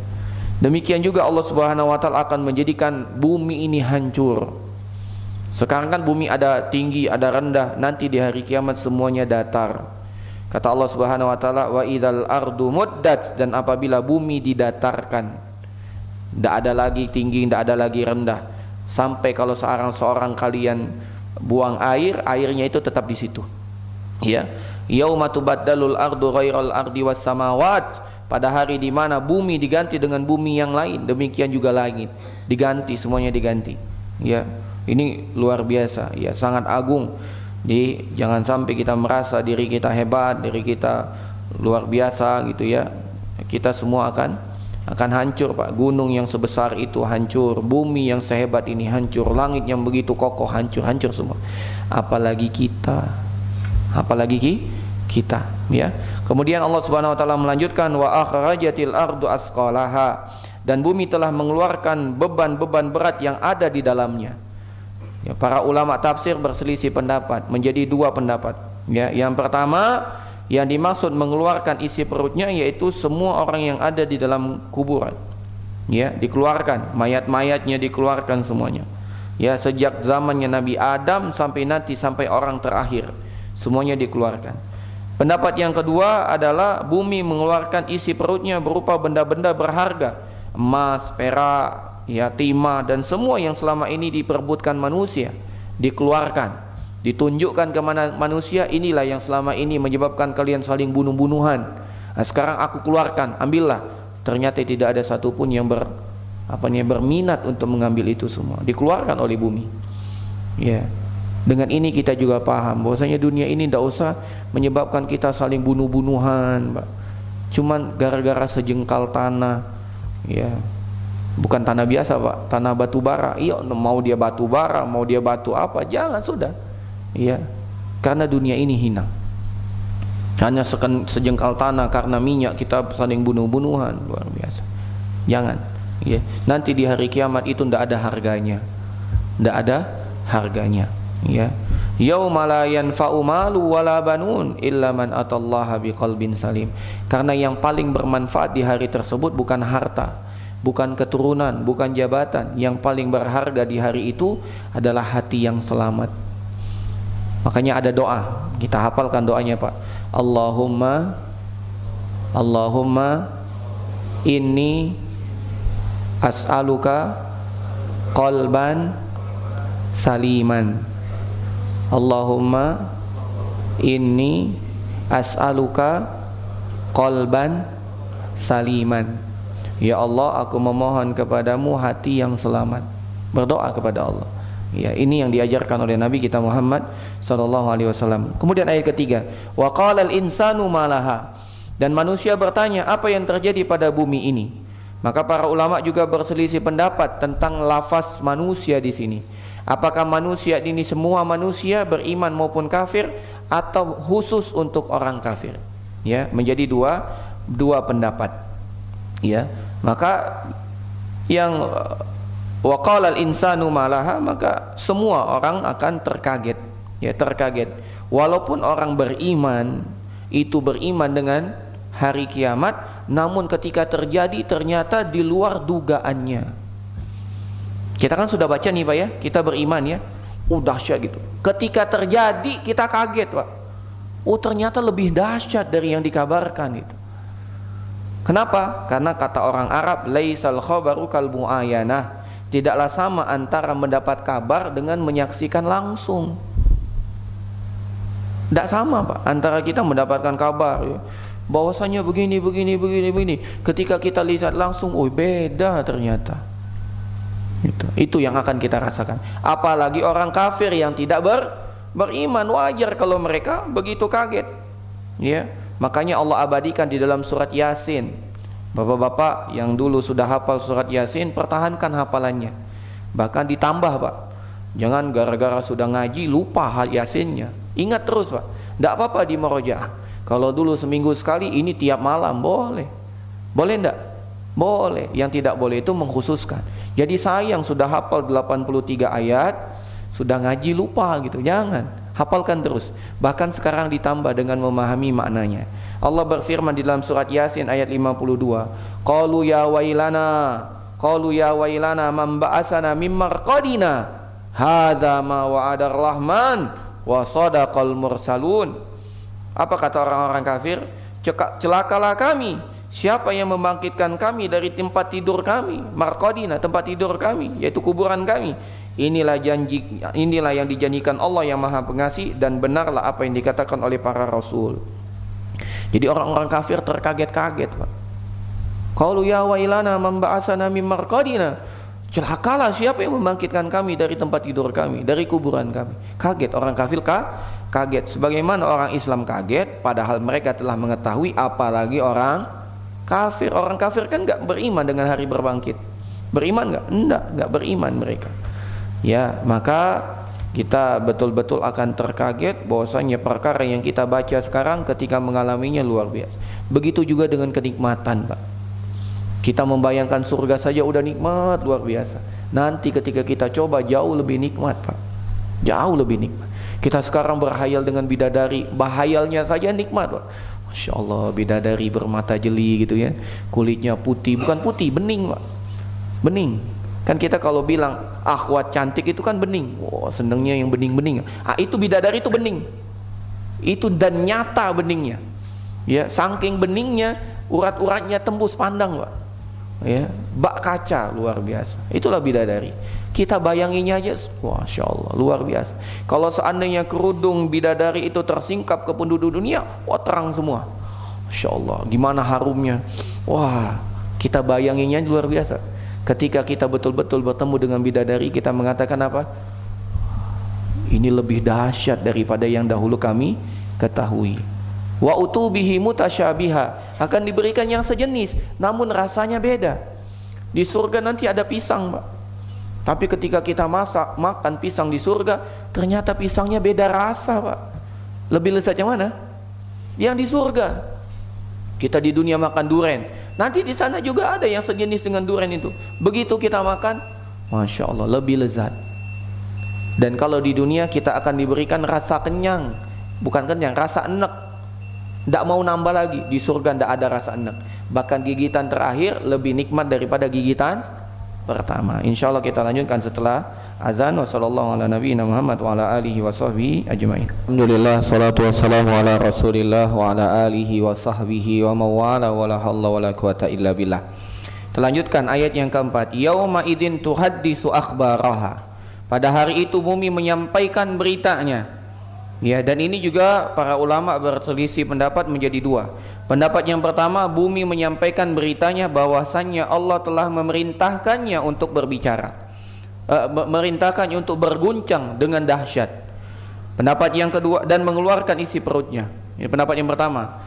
Demikian juga Allah Subhanahu wa taala akan menjadikan bumi ini hancur. Sekarang kan bumi ada tinggi, ada rendah, nanti di hari kiamat semuanya datar. Kata Allah Subhanahu wa taala, wa idzal ardu muddat, dan apabila bumi didatarkan, tidak ada lagi tinggi, tidak ada lagi rendah. Sampai kalau seorang kalian buang air, airnya itu tetap di situ. Ya. Yauma tubaddalul ardu ghairal ardi was samawat, pada hari di mana bumi diganti dengan bumi yang lain, demikian juga langit diganti, semuanya diganti. Ya. Ini luar biasa, ya, sangat agung. Jadi jangan sampai kita merasa diri kita hebat, diri kita luar biasa gitu ya. Kita semua akan hancur, Pak. Gunung yang sebesar itu hancur, bumi yang sehebat ini hancur, langit yang begitu kokoh hancur semua. Apalagi kita. Ya. Kemudian Allah Subhanahu wa taala melanjutkan, wa akhrajatil ardu asqalaha, dan bumi telah mengeluarkan beban-beban berat yang ada di dalamnya. Ya, para ulama tafsir berselisih pendapat menjadi dua pendapat. Ya, yang pertama yang dimaksud mengeluarkan isi perutnya yaitu semua orang yang ada di dalam kuburan. Ya, dikeluarkan, mayat-mayatnya dikeluarkan semuanya. Ya, sejak zamannya Nabi Adam sampai orang terakhir, semuanya dikeluarkan. Pendapat yang kedua adalah bumi mengeluarkan isi perutnya berupa benda-benda berharga, emas, perak, ya, timah, dan semua yang selama ini diperebutkan manusia dikeluarkan, ditunjukkan ke manusia, inilah yang selama ini menyebabkan kalian saling bunuh-bunuhan. Nah, sekarang aku keluarkan, ambillah. Ternyata tidak ada satupun yang berminat untuk mengambil itu semua, dikeluarkan oleh bumi. Ya, dengan ini kita juga paham bahwasanya dunia ini tidak usah menyebabkan kita saling bunuh-bunuhan, Pak. Cuman gara-gara sejengkal tanah, ya. Bukan tanah biasa, Pak, tanah batu bara. Iya, mau dia batu bara, mau dia batu apa, jangan, sudah. Iya, karena dunia ini hina. Hanya sejengkal tanah karena minyak kita saling bunuh-bunuhan, luar biasa. Jangan. Iya, nanti di hari kiamat itu tidak ada harganya. Tidak ada harganya. Ya. Yauma la yanfa'u malu wala banun illa man atallaha biqalbin salim. Karena yang paling bermanfaat di hari tersebut bukan harta, bukan keturunan, bukan jabatan. Yang paling berharga di hari itu adalah hati yang selamat. Makanya ada doa, kita hafalkan doanya, Pak. Allahumma inni as'aluka qalban saliman. Allahumma inni as'aluka qalban saliman. Ya Allah, aku memohon kepadamu hati yang selamat. Berdoa kepada Allah. Ya, ini yang diajarkan oleh Nabi kita Muhammad sallallahu alaihi wasallam. Kemudian ayat ketiga, wa qalal insanu malaha. Dan manusia bertanya, apa yang terjadi pada bumi ini? Maka para ulama juga berselisih pendapat tentang lafaz manusia di sini. Apakah manusia ini semua manusia beriman maupun kafir, atau khusus untuk orang kafir? Ya, menjadi dua pendapat. Ya, maka yang waqala al-insanu malaha, maka semua orang akan terkaget. Ya, terkaget. Walaupun orang beriman itu beriman dengan hari kiamat, namun ketika terjadi ternyata di luar dugaannya. Kita kan sudah baca nih Pak ya, kita beriman ya, dahsyat gitu. Ketika terjadi kita kaget Pak, ternyata lebih dahsyat dari yang dikabarkan itu. Kenapa? Karena kata orang Arab, laisal khabaru kal muayanah, tidaklah sama antara mendapat kabar dengan menyaksikan langsung. Tidak sama Pak, antara kita mendapatkan kabar ya, bahwasanya begini. Ketika kita lihat langsung, beda ternyata. Itu yang akan kita rasakan. Apalagi orang kafir yang tidak beriman, wajar kalau mereka begitu kaget. Ya, makanya Allah abadikan di dalam surat Yasin. Bapak-bapak yang dulu sudah hafal surat Yasin, pertahankan hafalannya. Bahkan ditambah Pak. Jangan gara-gara sudah ngaji lupa hal Yasinnya. Ingat terus Pak. Tidak apa-apa di murojaah. Kalau dulu seminggu sekali, ini tiap malam boleh. Boleh enggak? Boleh. Yang tidak boleh itu mengkhususkan. Jadi sayang sudah hafal 83 ayat, sudah ngaji lupa gitu. Jangan, hafalkan terus. Bahkan sekarang ditambah dengan memahami maknanya. Allah berfirman di dalam surat Yasin ayat 52. Qalu ya wailana man ba'asana mim marqadina. Hadza ma wa'adar rahman wa sadaqal mursalun. Apa kata orang-orang kafir? Celakalah kami, siapa yang membangkitkan kami dari tempat tidur kami, marqadina, tempat tidur kami, yaitu kuburan kami. Inilah yang dijanjikan Allah yang Maha Pengasih, dan benarlah apa yang dikatakan oleh para rasul. Jadi orang-orang kafir terkaget-kaget Pak. Qalu ya wailana man ba'asana mim marqadina. Celakalah siapa yang membangkitkan kami dari tempat tidur kami, dari kuburan kami. Kaget orang kafir kaget. Sebagaimana orang Islam kaget, padahal mereka telah mengetahui, apalagi orang kafir. Orang kafir kan nggak beriman dengan hari berbangkit. Beriman nggak? Nggak beriman mereka. Ya, maka kita betul-betul akan terkaget bahwasanya perkara yang kita baca sekarang ketika mengalaminya luar biasa. Begitu juga dengan kenikmatan Pak. Kita membayangkan surga saja udah nikmat luar biasa. Nanti ketika kita coba jauh lebih nikmat Pak. Jauh lebih nikmat. Kita sekarang berhayal dengan bidadari, bahayalnya saja nikmat Pak. Masya Allah, bidadari bermata jeli gitu ya, kulitnya putih, bukan putih, bening Pak. Bening. Kan kita kalau bilang akhwat cantik itu kan bening. Senengnya yang bening-bening. Itu bidadari itu bening. Itu dan nyata beningnya. Ya, saking beningnya, urat-uratnya tembus pandang Pak. Ya, bak kaca luar biasa. Itulah bidadari. Kita bayanginya aja, Masya Allah, luar biasa. Kalau seandainya kerudung bidadari itu tersingkap ke penduduk dunia, terang semua. Masya Allah, gimana harumnya. Kita bayanginya luar biasa. Ketika kita betul-betul bertemu dengan bidadari, kita mengatakan apa? Ini lebih dahsyat daripada yang dahulu kami ketahui. Wa utubihi mutasyabiha, akan diberikan yang sejenis namun rasanya beda. Di surga nanti ada pisang Pak, tapi ketika kita makan pisang di surga, ternyata pisangnya beda rasa Pak. Lebih lezat yang mana? Yang di surga. Kita di dunia makan durian, nanti di sana juga ada yang sejenis dengan durian itu. Begitu kita makan, Masya Allah, lebih lezat. Dan kalau di dunia kita akan diberikan rasa kenyang, bukan kenyang, rasa enek. Tidak mau nambah lagi. Di surga tidak ada rasa enak. Bahkan gigitan terakhir lebih nikmat daripada gigitan pertama. Insya Allah kita lanjutkan setelah azan. Wassalamualaikum warahmatullahi wabarakatuh. Alhamdulillah, salatu wassalamu ala rasulillah wa ala alihi wa sahbihi wa mawala wa la hawla wa la quwata illa billah. Kita lanjutkan ayat yang keempat. Yauma idzin tuhaddisu akhbaraha. Pada hari itu bumi menyampaikan beritanya. Ya, dan ini juga para ulama berselisih pendapat menjadi dua. Pendapat yang pertama, bumi menyampaikan beritanya bahwasannya Allah telah memerintahkannya untuk berbicara, merintahkannya untuk berguncang dengan dahsyat. Pendapat yang kedua, dan mengeluarkan isi perutnya. Ini pendapat yang pertama,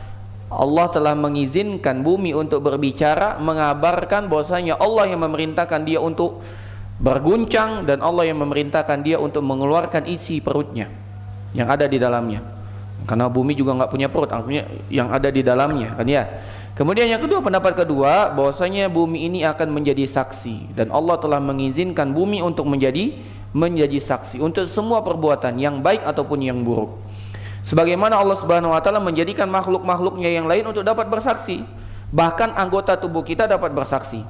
Allah telah mengizinkan bumi untuk berbicara, mengabarkan bahwasanya Allah yang memerintahkan dia untuk berguncang, dan Allah yang memerintahkan dia untuk mengeluarkan isi perutnya yang ada di dalamnya. karena bumi juga nggak punya perut, artinya yang ada di dalamnya kan ya. Kemudian yang kedua, pendapat kedua, bahwasanya bumi ini akan menjadi saksi, dan Allah telah mengizinkan bumi untuk menjadi saksi untuk semua perbuatan yang baik ataupun yang buruk. Sebagaimana Allah Subhanahu wa taala menjadikan makhluk-makhluknya yang lain untuk dapat bersaksi. Bahkan anggota tubuh kita dapat bersaksi.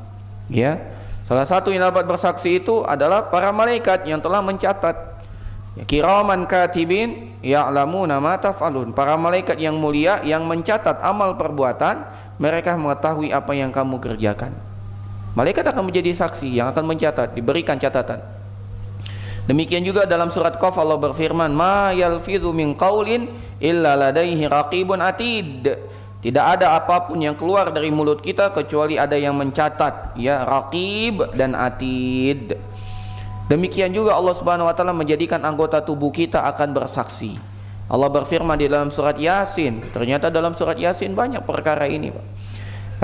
Ya. Salah satu yang dapat bersaksi itu adalah para malaikat yang telah mencatat. Kiraman katibin ya'lamuna ma taf'alun. Para malaikat yang mulia yang mencatat amal perbuatan, mereka mengetahui apa yang kamu kerjakan. Malaikat akan menjadi saksi yang akan mencatat, diberikan catatan. Demikian juga dalam surat Qaf Allah berfirman, ma yalfizu min qaulin illa ladaihi raqibun atid. Tidak ada apapun yang keluar dari mulut kita kecuali ada yang mencatat, ya, raqib dan atid. Demikian juga Allah Subhanahu wa taala menjadikan anggota tubuh kita akan bersaksi. Allah berfirman di dalam surat Yasin. Ternyata dalam surat Yasin banyak perkara ini, Pak.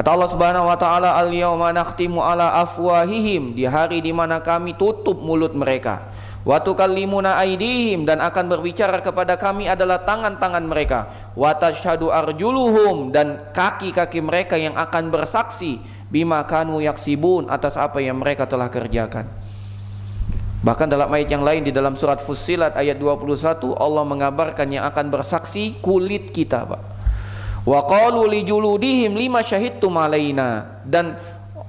Kata Allah Subhanahu wa taala, al-yauma nakhtimu ala afwahihim, di hari di mana kami tutup mulut mereka. Wa tukallimuna aydihim, dan akan berbicara kepada kami adalah tangan-tangan mereka. Wa tashhadu arjuluhum, dan kaki-kaki mereka yang akan bersaksi bima kanu yaksibun, atas apa yang mereka telah kerjakan. Bahkan dalam ayat yang lain di dalam surat Fussilat ayat 21, Allah mengabarkan yang akan bersaksi kulit kita, Pak. Wa qalu li juludihim lima syahidtum alaina, dan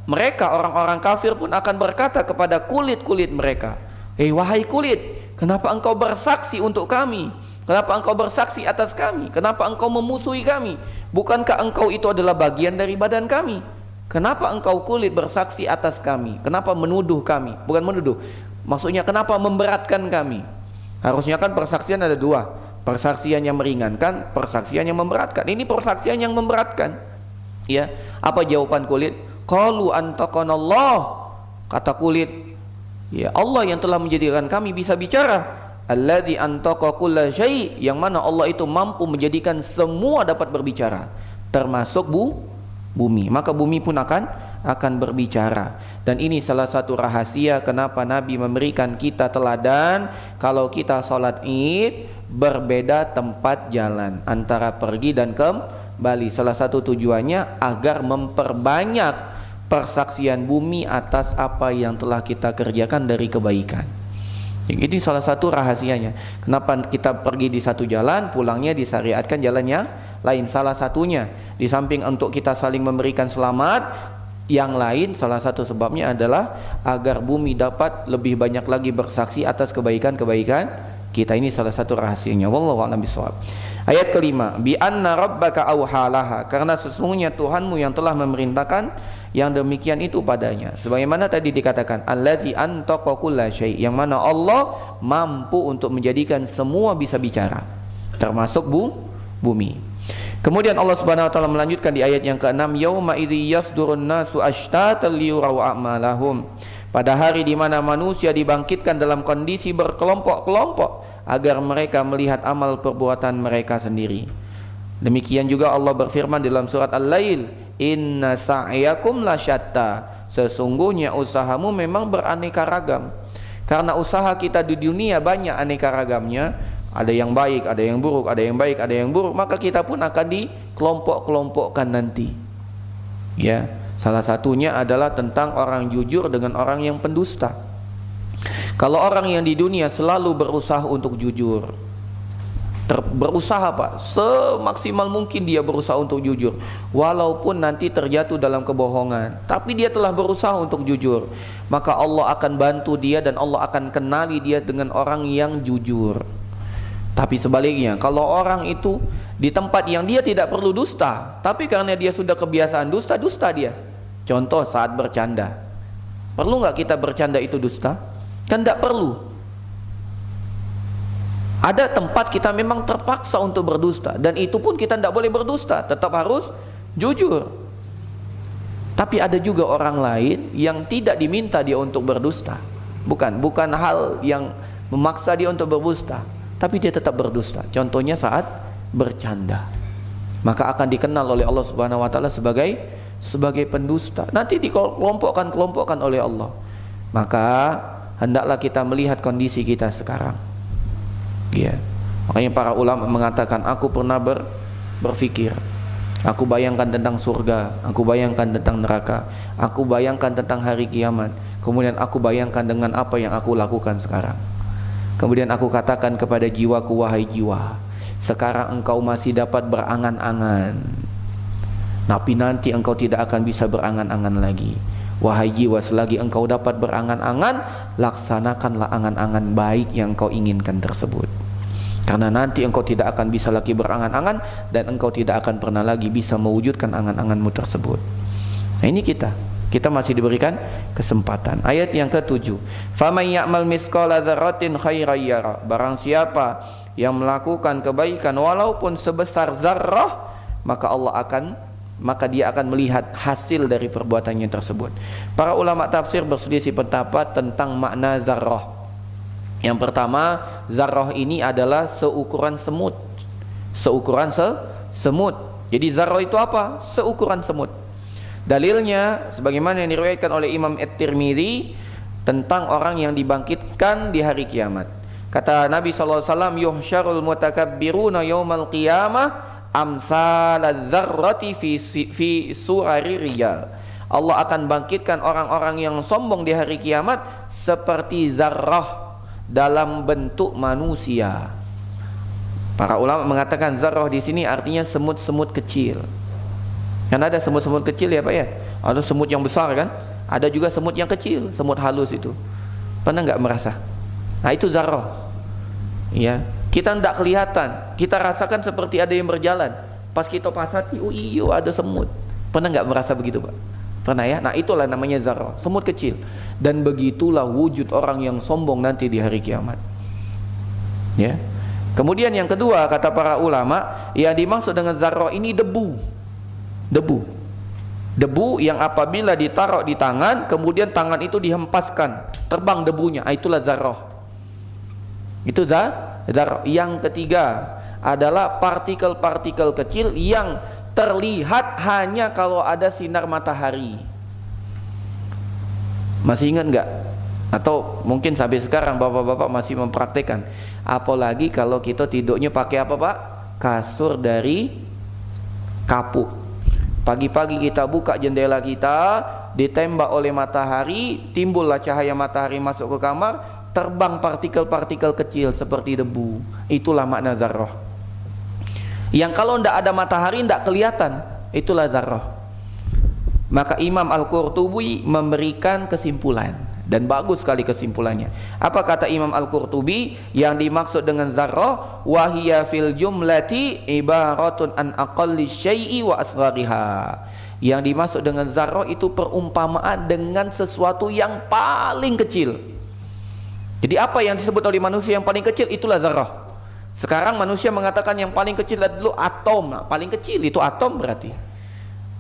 mereka orang-orang kafir pun akan berkata kepada kulit-kulit mereka, wahai kulit, kenapa engkau bersaksi untuk kami? Kenapa engkau bersaksi atas kami? Kenapa engkau memusuhi kami? Bukankah engkau itu adalah bagian dari badan kami? Kenapa engkau kulit bersaksi atas kami? Kenapa menuduh kami? Bukan menuduh, maksudnya kenapa memberatkan kami? Harusnya kan persaksian ada dua, persaksian yang meringankan, persaksian yang memberatkan. Ini persaksian yang memberatkan. Ya, apa jawaban kulit? Qalu antaqanallah. Kata kulit, ya, Allah yang telah menjadikan kami bisa bicara. Alladzi antaqa kulla syai', yang mana Allah itu mampu menjadikan semua dapat berbicara, termasuk bumi. Maka bumi pun akan berbicara. Dan ini salah satu rahasia kenapa Nabi memberikan kita teladan kalau kita sholat Id berbeda tempat jalan antara pergi dan kembali. Salah satu tujuannya agar memperbanyak persaksian bumi atas apa yang telah kita kerjakan dari kebaikan. Ini salah satu rahasianya kenapa kita pergi di satu jalan, pulangnya disyariatkan jalan yang lain. Salah satunya di samping untuk kita saling memberikan selamat, yang lain salah satu sebabnya adalah agar bumi dapat lebih banyak lagi bersaksi atas kebaikan-kebaikan kita. Ini salah satu rahasianya. Wallahu a'lam bishawab. Ayat kelima, bi anna rabbaka auhalaha, karena sesungguhnya Tuhanmu yang telah memerintahkan yang demikian itu padanya. Sebagaimana tadi dikatakan, allazi antaqa kulla syai', yang mana Allah mampu untuk menjadikan semua bisa bicara, termasuk bumi. Kemudian Allah Subhanahu wa taala melanjutkan di ayat yang ke-6, yauma idzi yasdurun nasu ashtatan liyurau a'malahum, pada hari di mana manusia dibangkitkan dalam kondisi berkelompok-kelompok agar mereka melihat amal perbuatan mereka sendiri. Demikian juga Allah berfirman dalam surat Al-Lail, inna sa'yakum lasyatta, sesungguhnya usahamu memang beraneka ragam. Karena usaha kita di dunia banyak aneka ragamnya, ada yang baik, ada yang buruk, ada yang baik, ada yang buruk, maka kita pun akan dikelompok-kelompokkan nanti. Ya, salah satunya adalah tentang orang jujur dengan orang yang pendusta. Kalau orang yang di dunia selalu berusaha untuk jujur, berusaha, Pak, semaksimal mungkin dia berusaha untuk jujur, walaupun nanti terjatuh dalam kebohongan, tapi dia telah berusaha untuk jujur, maka Allah akan bantu dia dan Allah akan kenali dia dengan orang yang jujur. Tapi sebaliknya, kalau orang itu di tempat yang dia tidak perlu dusta, tapi karena dia sudah kebiasaan dusta dia. Contoh saat bercanda, perlu nggak kita bercanda itu dusta? Kan tidak perlu. Ada tempat kita memang terpaksa untuk berdusta, dan itu pun kita tidak boleh berdusta, tetap harus jujur. Tapi ada juga orang lain yang tidak diminta dia untuk berdusta, bukan hal yang memaksa dia untuk berdusta, tapi dia tetap berdusta. Contohnya saat bercanda, maka akan dikenal oleh Allah Subhanahu wa taala sebagai pendusta. Nanti dikelompokkan oleh Allah. Maka hendaklah kita melihat kondisi kita sekarang. Ya. Makanya para ulama mengatakan, aku pernah berpikir, aku bayangkan tentang surga, aku bayangkan tentang neraka, aku bayangkan tentang hari kiamat, kemudian aku bayangkan dengan apa yang aku lakukan sekarang. Kemudian aku katakan kepada jiwaku, wahai jiwa, sekarang engkau masih dapat berangan-angan, tapi nanti engkau tidak akan bisa berangan-angan lagi. Wahai jiwa, selagi engkau dapat berangan-angan, laksanakanlah angan-angan baik yang engkau inginkan tersebut. Karena nanti engkau tidak akan bisa lagi berangan-angan, dan engkau tidak akan pernah lagi bisa mewujudkan angan-anganmu tersebut. Nah, ini kita masih diberikan kesempatan. Ayat yang ke-7, faman ya'mal mithqala dzarratin khairan yara, barang siapa yang melakukan kebaikan walaupun sebesar zarrah, maka dia akan melihat hasil dari perbuatannya tersebut. Para ulama tafsir berselisih pendapat tentang makna zarrah. Yang pertama, zarrah ini adalah seukuran semut. Seukuran semut. Jadi zarrah itu apa? Seukuran semut. Dalilnya sebagaimana yang diriwayatkan oleh Imam At-Tirmidzi tentang orang yang dibangkitkan di hari kiamat. Kata Nabi SAW, yuhsyarul mutakabbiruna yaumal qiyamah amsal dzarrati fi surari rijal. Allah akan bangkitkan orang-orang yang sombong di hari kiamat seperti zarrah dalam bentuk manusia. Para ulama mengatakan zarrah di sini artinya semut-semut kecil. Kan ada semut-semut kecil ya Pak ya? Ada semut yang besar kan? Ada juga semut yang kecil, semut halus itu. Pernah nggak merasa? Nah, itu zarrah. Ya, kita tidak kelihatan, kita rasakan seperti ada yang berjalan. Pas kita pasati, oh iyo ada semut. Pernah nggak merasa begitu Pak? Pernah ya? Nah, itulah namanya zarrah, semut kecil. Dan begitulah wujud orang yang sombong nanti di hari kiamat. Ya. Kemudian yang kedua, kata para ulama, yang dimaksud dengan zarrah ini debu yang apabila ditaruh di tangan, kemudian tangan itu dihempaskan, terbang debunya, itulah zarrah. Itu zarrah. Yang ketiga adalah partikel-partikel kecil yang terlihat hanya kalau ada sinar matahari. Masih ingat nggak? Atau mungkin sampai sekarang bapak-bapak masih mempraktekkan. Apalagi kalau kita tidurnya pakai apa Pak? Kasur dari kapuk. Pagi-pagi kita buka jendela kita, ditembak oleh matahari, timbullah cahaya matahari masuk ke kamar, terbang partikel-partikel kecil seperti debu. Itulah makna zarrah. Yang kalau tidak ada matahari tidak kelihatan, itulah zarrah. Maka Imam Al-Qurtubi memberikan kesimpulan, dan bagus sekali kesimpulannya. Apa kata Imam Al-Qurtubi? Yang dimaksud dengan zarrah, wahiya fil jumlati ibaratun an aqalli syai'i wa asghariha. Yang dimaksud dengan zarrah itu perumpamaan dengan sesuatu yang paling kecil. Jadi apa yang disebut oleh manusia yang paling kecil, itulah zarrah. Sekarang manusia mengatakan yang paling kecil dulu atom. Nah, paling kecil itu atom berarti.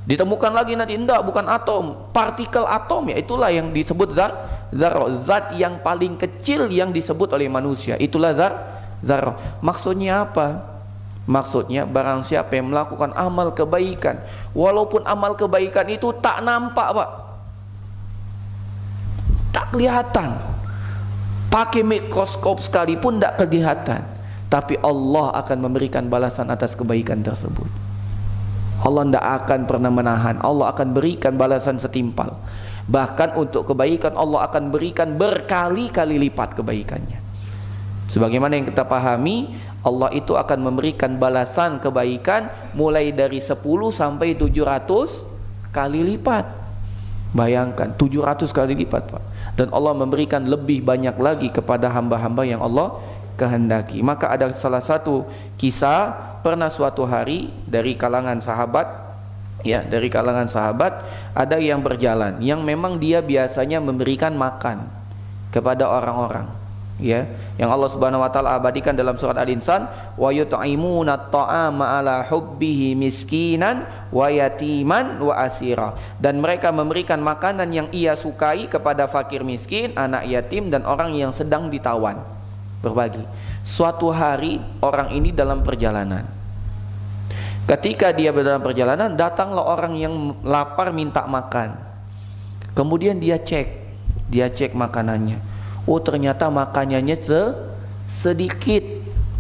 Ditemukan lagi nanti, enggak, bukan atom, partikel atom, ya itulah yang disebut zarrah, zat yang paling kecil yang disebut oleh manusia, itulah zarrah. Maksudnya apa? Maksudnya barang siapa yang melakukan amal kebaikan, walaupun amal kebaikan itu tak nampak Pak, tak kelihatan, pakai mikroskop sekalipun tidak kelihatan, tapi Allah akan memberikan balasan atas kebaikan tersebut. Allah tidak akan pernah menahan, Allah akan berikan balasan setimpal. Bahkan untuk kebaikan Allah akan berikan berkali-kali lipat kebaikannya. Sebagaimana yang kita pahami, Allah itu akan memberikan balasan kebaikan mulai dari 10 sampai 700 kali lipat. Bayangkan 700 kali lipat Pak. Dan Allah memberikan lebih banyak lagi kepada hamba-hamba yang Allah kehendaki. Maka ada salah satu kisah, pernah suatu hari dari kalangan sahabat, ya, dari kalangan sahabat ada yang berjalan yang memang dia biasanya memberikan makan kepada orang-orang, ya, yang Allah Subhanahu wa taala abadikan dalam surat Al-Insan, wa yut'imuna at-ta'ama ala hubbihi miskinan wa yatiman wa asira, dan mereka memberikan makanan yang ia sukai kepada fakir miskin, anak yatim, dan orang yang sedang ditawan. Berbagi. Suatu hari orang ini dalam perjalanan. Ketika dia dalam perjalanan, datanglah orang yang lapar minta makan. Kemudian dia cek makanannya. Oh, ternyata makanannya sedikit.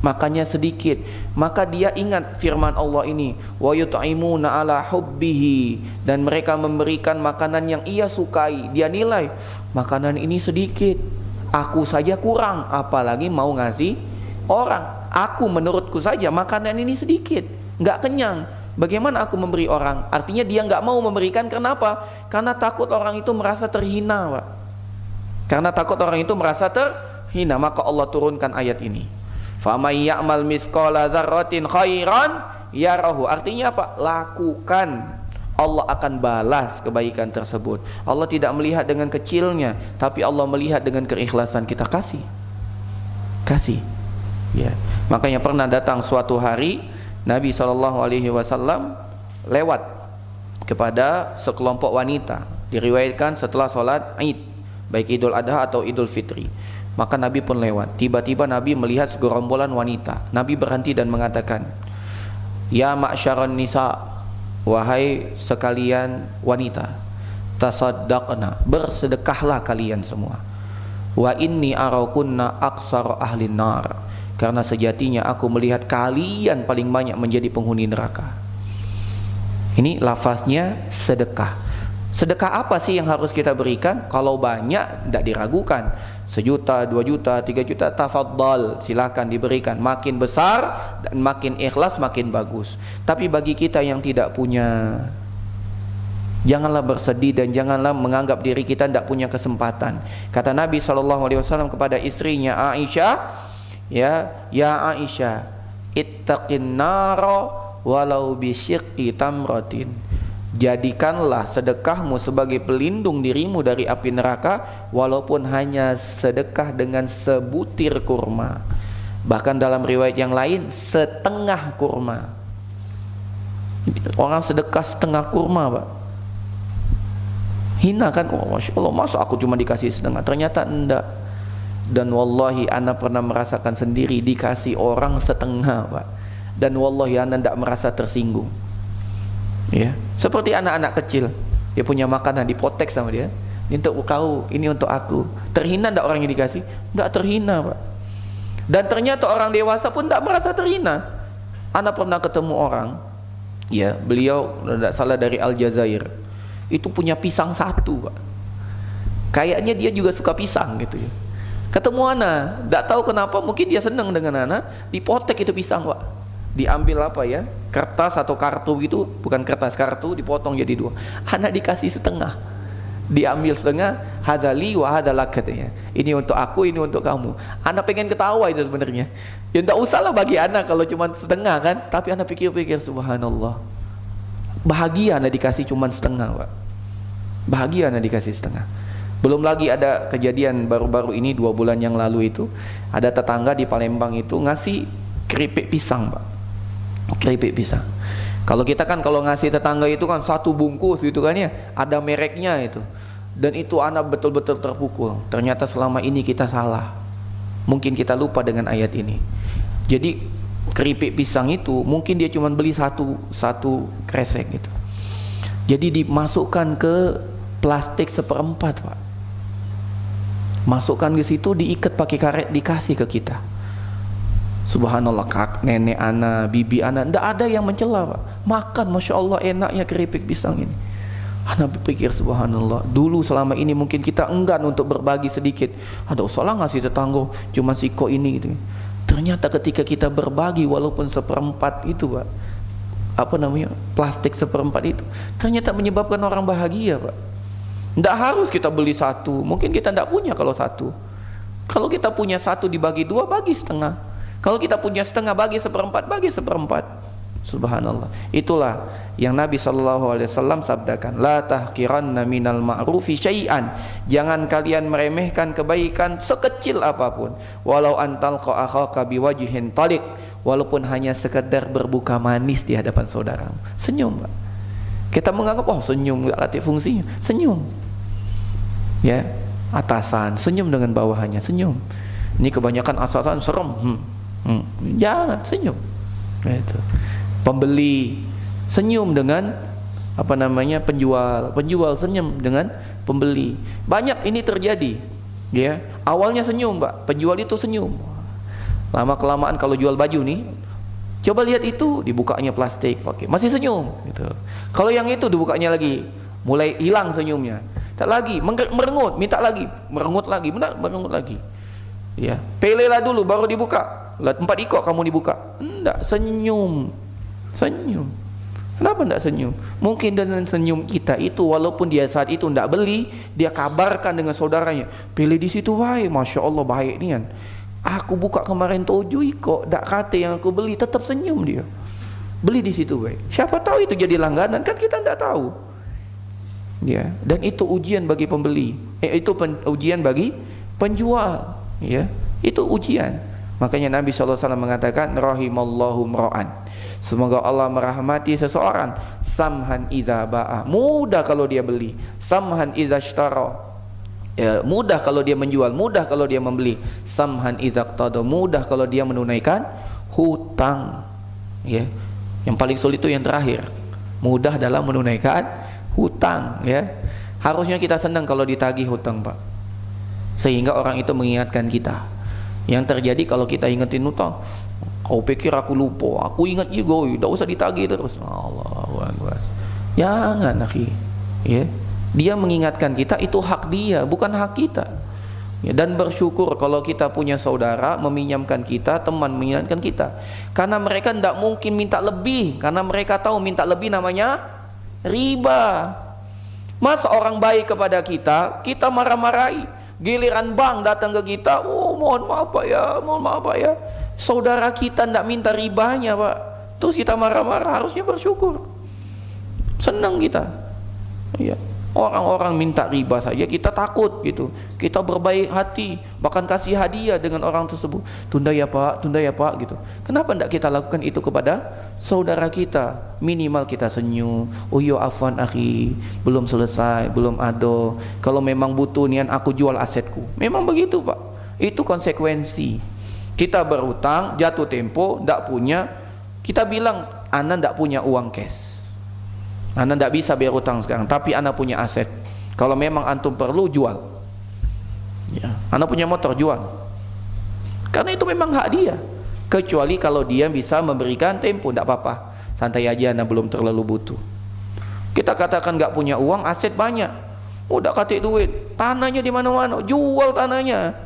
makannya sedikit, maka dia ingat firman Allah ini, wa yut'imuna ala hubbihi, dan mereka memberikan makanan yang ia sukai. Dia nilai makanan ini sedikit, aku saja kurang, apalagi mau ngasih orang. Aku menurutku saja makanan ini sedikit, nggak kenyang, bagaimana aku memberi orang? Artinya dia nggak mau memberikan. Kenapa? Karena takut orang itu merasa terhina, Pak. Karena takut orang itu merasa terhina, maka Allah turunkan ayat ini. Famay ya'mal misqala dzarratin khairan yarahu. Artinya apa? Lakukan, Allah akan balas kebaikan tersebut. Allah tidak melihat dengan kecilnya, tapi Allah melihat dengan keikhlasan kita kasih. Ya. Makanya pernah datang suatu hari Nabi SAW lewat kepada sekelompok wanita, diriwayatkan setelah sholat Id, baik Idul Adha atau Idul Fitri. Maka Nabi pun lewat. Tiba-tiba Nabi melihat segerombolan wanita. Nabi berhenti dan mengatakan, ya ma'syaran nisa, wahai sekalian wanita, tasaddaqna, bersedekahlah kalian semua. Wa inni arakunna aksar ahli nar, karena sejatinya aku melihat kalian paling banyak menjadi penghuni neraka. Ini lafaznya sedekah. Sedekah apa sih yang harus kita berikan? Kalau banyak tidak diragukan, 1 juta, 2 juta, 3 juta, tafadhal, silakan diberikan. Makin besar dan makin ikhlas makin bagus. Tapi bagi kita yang tidak punya, janganlah bersedih dan janganlah menganggap diri kita tidak punya kesempatan. Kata Nabi SAW kepada istrinya Aisyah, ya Aisyah, ittaqin nara walau bisyiqqi tamratin. Jadikanlah sedekahmu sebagai pelindung dirimu dari api neraka, walaupun hanya sedekah dengan sebutir kurma. Bahkan dalam riwayat yang lain, setengah kurma. Orang sedekah setengah kurma, Pak. Hina kan? Oh, Masya Allah, masa aku cuma dikasih setengah? Ternyata enggak. Dan wallahi ana pernah merasakan sendiri dikasih orang setengah, Pak. Dan wallahi ana enggak merasa tersinggung. Ya, seperti anak-anak kecil, dia punya makanan dipotek sama dia, ini untuk kau, ini untuk aku. Terhina enggak orang yang dikasih? Enggak terhina, Pak. Dan ternyata orang dewasa pun enggak merasa terhina. Ana pernah ketemu orang, ya, beliau enggak salah dari Aljazair, itu punya pisang satu, Pak. Kayaknya dia juga suka pisang gitu ya. Ketemu ana, enggak tahu kenapa, mungkin dia senang dengan ana, dipotek itu pisang, Pak. Diambil apa ya, kertas atau kartu gitu, bukan kertas, kartu dipotong jadi 2. Anak dikasih setengah, diambil setengah, hadali wa hadalak katanya, ini untuk aku, ini untuk kamu. Anak pengen ketawa itu sebenarnya, ya enggak usah lah bagi anak kalau cuma setengah kan. Tapi anak pikir-pikir, subhanallah, bahagia anak dikasih cuma setengah, Pak. Bahagia anak dikasih setengah. Belum lagi ada kejadian baru-baru ini 2 bulan yang lalu itu, ada tetangga di Palembang itu ngasih keripik pisang, Pak. Keripik pisang. Kalau kita kan kalau ngasih tetangga itu kan 1 bungkus gitu kan ya, ada mereknya itu. Dan itu anak betul-betul terpukul. Ternyata selama ini kita salah. Mungkin kita lupa dengan ayat ini. Jadi keripik pisang itu mungkin dia cuma beli satu kresek gitu. Jadi dimasukkan ke plastik 1/4, Pak. Masukkan ke situ, diikat pakai karet, dikasih ke kita. Subhanallah, nenek ana, bibi ana, ndak ada yang mencela, Pak. Makan, Masya Allah, enaknya keripik pisang ini. Ana berpikir, subhanallah, dulu selama ini mungkin kita enggan untuk berbagi sedikit. Ada salah ngasih tetangga cuma siko ini gitu. Ternyata ketika kita berbagi walaupun 1/4 itu, Pak, apa namanya, plastik 1/4 itu, ternyata menyebabkan orang bahagia, Pak. Ndak harus kita beli 1, mungkin kita ndak punya kalau 1. Kalau kita punya 1 dibagi 2, bagi setengah. Kalau kita punya setengah, bagi 1/4, bagi 1/4. Subhanallah. Itulah yang Nabi SAW sabdakan, la tahqiranna minal ma'rufi syai'an. Jangan kalian meremehkan kebaikan sekecil apapun. Walau antal akhaka biwajhin talik, walaupun hanya sekedar berbuka manis di hadapan saudaramu. Senyum, Pak. Kita menganggap, oh senyum enggak ada fungsinya. Senyum. Ya, atasan senyum dengan bawahannya, senyum. Ini kebanyakan atasan serem. Jangan, senyum. Itu. Pembeli senyum dengan apa namanya, penjual senyum dengan pembeli. Banyak ini terjadi, ya. Awalnya senyum, Pak, penjual itu senyum. Lama kelamaan kalau jual baju nih, coba lihat itu, dibukanya plastik pakai, masih senyum gitu. Kalau yang itu dibukanya lagi, mulai hilang senyumnya. Tak lagi, merengut, minta lagi, merengut lagi, benar, merengut lagi. Ya, pelelah dulu baru dibuka. 4 ikok kamu dibuka. Enggak, senyum. Senyum. Kenapa enggak senyum? Mungkin dengan senyum kita itu, walaupun dia saat itu enggak beli, dia kabarkan dengan saudaranya, pilih di situ wae, masya Allah baik nian. Aku buka kemarin 7 ikok, dak kate yang aku beli, tetap senyum dia. Beli di situ wae. Siapa tahu itu jadi langganan, kan kita enggak tahu. Ya, dan itu ujian bagi pembeli. Itu ujian bagi penjual. Ya, itu ujian. Makanya Nabi SAW mengatakan, rahimallahu mra'an, semoga Allah merahmati seseorang, samhan idza ba'a, mudah kalau dia beli, samhan idza ishtara, ya, mudah kalau dia menjual, mudah kalau dia membeli, samhan idza qtada, mudah kalau dia menunaikan hutang. Ya, yang paling sulit itu yang terakhir, mudah dalam menunaikan hutang. Ya, harusnya kita senang kalau ditagih hutang, Pak, sehingga orang itu mengingatkan kita. Yang terjadi kalau kita ingetin hutang, kau pikir aku lupa, aku ingat juga, tidak usah ditagih terus. Allahu Akbar. Jangan, akhi. Ya, dia mengingatkan kita, itu hak dia, bukan hak kita. Ya, dan bersyukur kalau kita punya saudara meminjamkan kita, teman mengingatkan kita, karena mereka tidak mungkin minta lebih, karena mereka tahu minta lebih namanya riba. Masa orang baik kepada kita, kita marah-marahi. Giliran bank datang ke kita, oh mohon maaf Pak ya, mohon maaf Pak ya. Saudara kita tidak minta ribanya, Pak, terus kita marah-marah. Harusnya bersyukur, senang kita. Ya, orang-orang minta riba saja kita takut gitu, kita berbaik hati, bahkan kasih hadiah dengan orang tersebut. Tunda ya Pak, tunda ya Pak gitu. Kenapa tidak kita lakukan itu kepada saudara kita? Minimal kita senyum, oh yo afwan akhi, belum selesai, belum ada, kalau memang butuh nian aku jual asetku. Memang begitu Pak, itu konsekuensi. Kita berhutang, jatuh tempo, tidak punya, kita bilang ana tidak punya uang cash, ana tidak bisa bayar hutang sekarang, tapi ana punya aset, kalau memang antum perlu jual. Ya, ana punya motor, jual, karena itu memang hak dia. Kecuali kalau dia bisa memberikan tempo, tidak apa-apa, santai aja, ana belum terlalu butuh. Kita katakan nggak punya uang, aset banyak, udah katik duit, tanahnya di mana-mana, jual tanahnya,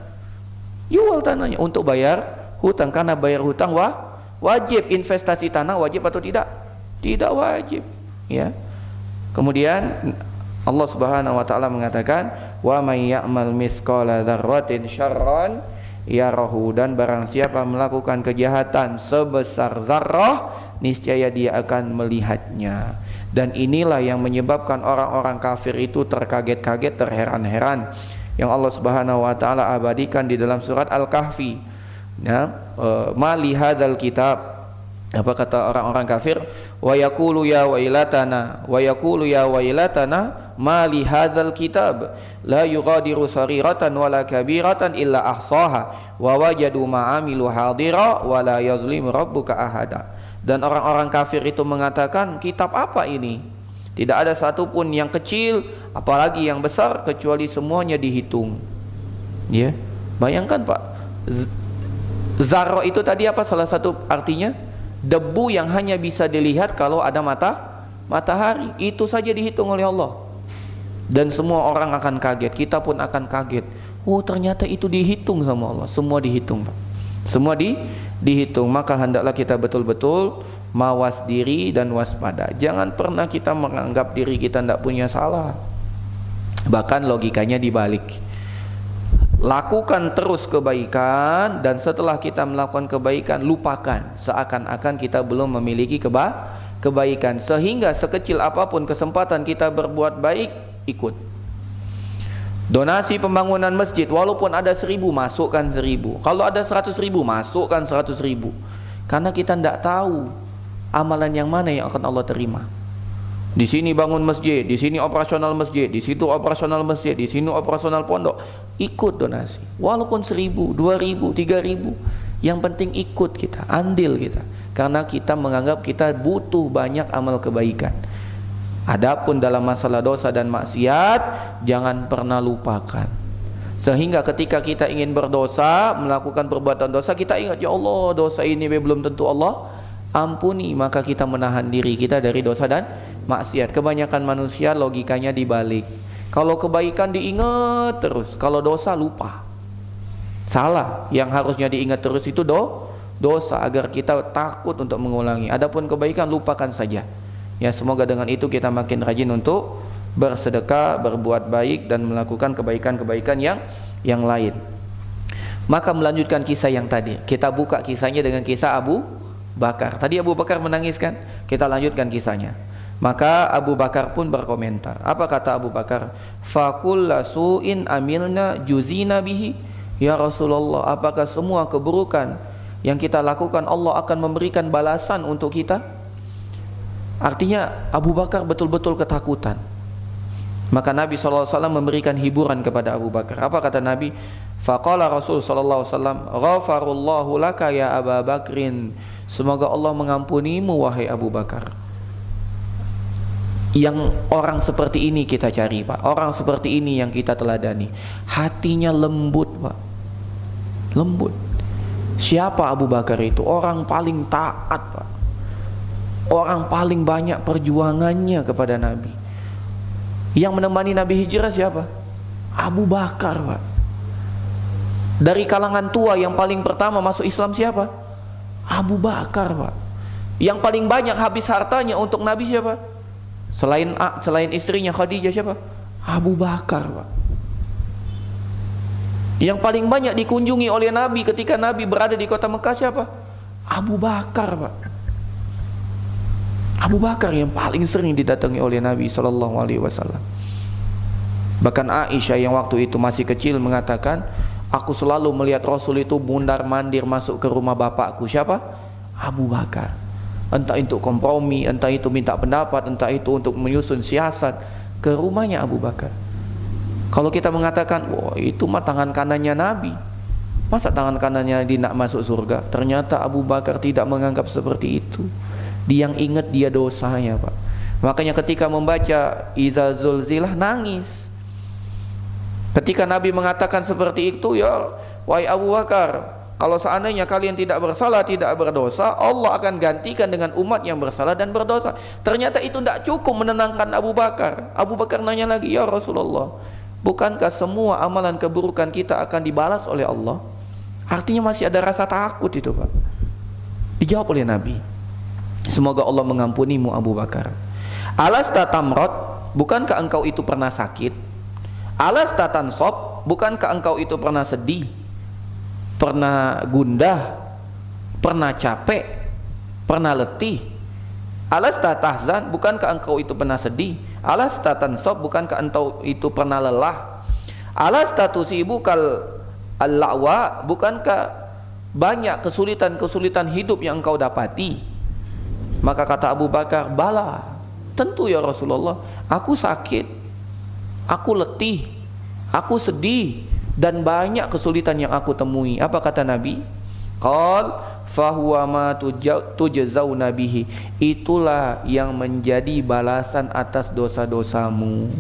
jual tanahnya untuk bayar hutang. Karena bayar hutang wajib. Investasi tanah wajib atau tidak? Tidak wajib. Ya. Kemudian Allah Subhanahu wa taala mengatakan, wa may ya'mal mithqala dzarratin syarran yarahu, dan barang siapa melakukan kejahatan sebesar zarrah, niscaya dia akan melihatnya. Dan inilah yang menyebabkan orang-orang kafir itu terkaget-kaget, terheran-heran, yang Allah Subhanahu wa taala abadikan di dalam surat Al-Kahfi. Ya, ma li hadzal kitab, apa kata orang-orang kafir, wa yaqulu ya wailatana, wa yaqulu ya wailatana ma li hadzal kitab la yughadiru saghiratan wala kabiratan illa ahsaha wa wajadu ma amilu hadira wa la yazlimu rabbuka ahada. Dan orang-orang kafir itu mengatakan, kitab apa ini? Tidak ada satupun yang kecil apalagi yang besar kecuali semuanya dihitung. Ya, bayangkan Pak, zarrah itu tadi apa salah satu artinya? Debu yang hanya bisa dilihat kalau ada matahari. Itu saja dihitung oleh Allah. Dan semua orang akan kaget, kita pun akan kaget. Oh, ternyata itu dihitung sama Allah. Semua dihitung, Pak. Semua dihitung. Maka hendaklah kita betul-betul mawas diri dan waspada. Jangan pernah kita menganggap diri kita tidak punya salah. Bahkan logikanya dibalik. Lakukan terus kebaikan, dan setelah kita melakukan kebaikan, lupakan seakan-akan kita belum memiliki kebaikan. Sehingga sekecil apapun kesempatan kita berbuat baik, ikut. Donasi pembangunan masjid, walaupun ada 1.000, masukkan 1.000. Kalau ada 100.000, masukkan 100.000. Karena kita tidak tahu amalan yang mana yang akan Allah terima. Di sini bangun masjid, di sini operasional masjid, di situ operasional masjid, di sini operasional pondok. Ikut donasi, walaupun 1.000, 2.000, 3.000. Yang penting ikut kita, andil kita, karena kita menganggap kita butuh banyak amal kebaikan. Adapun dalam masalah dosa dan maksiat, jangan pernah lupakan. Sehingga ketika kita ingin berdosa, melakukan perbuatan dosa, kita ingat, ya Allah, dosa ini belum tentu Allah ampuni, maka kita menahan diri kita dari dosa dan maksiat. Kebanyakan manusia logikanya dibalik. Kalau kebaikan diingat terus, kalau dosa lupa. Salah, yang harusnya diingat terus itu dosa, agar kita takut untuk mengulangi. Adapun kebaikan lupakan saja. Ya, semoga dengan itu kita makin rajin untuk bersedekah, berbuat baik, dan melakukan kebaikan-kebaikan yang lain. Maka melanjutkan kisah yang tadi, kita buka kisahnya dengan kisah Abu Bakar. Tadi Abu Bakar menangis kan? Kita lanjutkan kisahnya. Maka Abu Bakar pun berkomentar. Apa kata Abu Bakar? Fakulla su'in amilna juzina bihi. Ya Rasulullah, apakah semua keburukan yang kita lakukan Allah akan memberikan balasan untuk kita? Artinya Abu Bakar betul-betul ketakutan. Maka Nabi SAW memberikan hiburan kepada Abu Bakar. Apa kata Nabi? Faqala Rasul SAW, ghafarullahu laka ya Abu Bakrin. Semoga Allah mengampunimu wahai Abu Bakar. Yang orang seperti ini kita cari, Pak. Orang seperti ini yang kita teladani. Hatinya lembut, Pak. Lembut. Siapa Abu Bakar itu? Orang paling taat, Pak. Orang paling banyak perjuangannya kepada Nabi. Yang menemani Nabi hijrah siapa? Abu Bakar, Pak. Dari kalangan tua yang paling pertama masuk Islam siapa? Abu Bakar, Pak. Yang paling banyak habis hartanya untuk Nabi siapa? Selain istrinya Khadijah siapa? Abu Bakar, Pak. Yang paling banyak dikunjungi oleh Nabi ketika Nabi berada di kota Mekah siapa? Abu Bakar, Pak. Abu Bakar yang paling sering didatangi oleh Nabi SAW. Bahkan Aisyah yang waktu itu masih kecil mengatakan, aku selalu melihat Rasul itu mundar-mandir masuk ke rumah bapakku. Siapa? Abu Bakar. Entah itu kompromi, entah itu minta pendapat, entah itu untuk menyusun siasat, ke rumahnya Abu Bakar. Kalau kita mengatakan, wah itu mah tangan kanannya Nabi, masa tangan kanannya dia nak masuk surga? Ternyata Abu Bakar tidak menganggap seperti itu. Dia yang ingat dia dosanya, Pak. Makanya ketika membaca Iza Zulzilah nangis. Ketika Nabi mengatakan seperti itu, ya wahai Abu Bakar, kalau seandainya kalian tidak bersalah, tidak berdosa, Allah akan gantikan dengan umat yang bersalah dan berdosa. Ternyata itu tidak cukup menenangkan Abu Bakar. Abu Bakar nanya lagi, ya Rasulullah, bukankah semua amalan keburukan kita akan dibalas oleh Allah? Artinya masih ada rasa takut itu, Pak. Dijawab oleh Nabi, semoga Allah mengampunimu Abu Bakar. Alasta tamrot, bukankah engkau itu pernah sakit? Alasta tansab, bukankah engkau itu pernah sedih, pernah gundah, pernah capek, pernah letih? Alasta tahzan, bukankah engkau itu pernah sedih? Alasta tansab, bukankah engkau itu pernah lelah? Alasta tusibukal al-la'wa, bukankah banyak kesulitan-kesulitan hidup yang engkau dapati? Maka kata Abu Bakar, bala, tentu ya Rasulullah, aku sakit, aku letih, aku sedih, dan banyak kesulitan yang aku temui. Apa kata Nabi? Qal fahuwa ma tujzauna bihi, itulah yang menjadi balasan atas dosa-dosamu.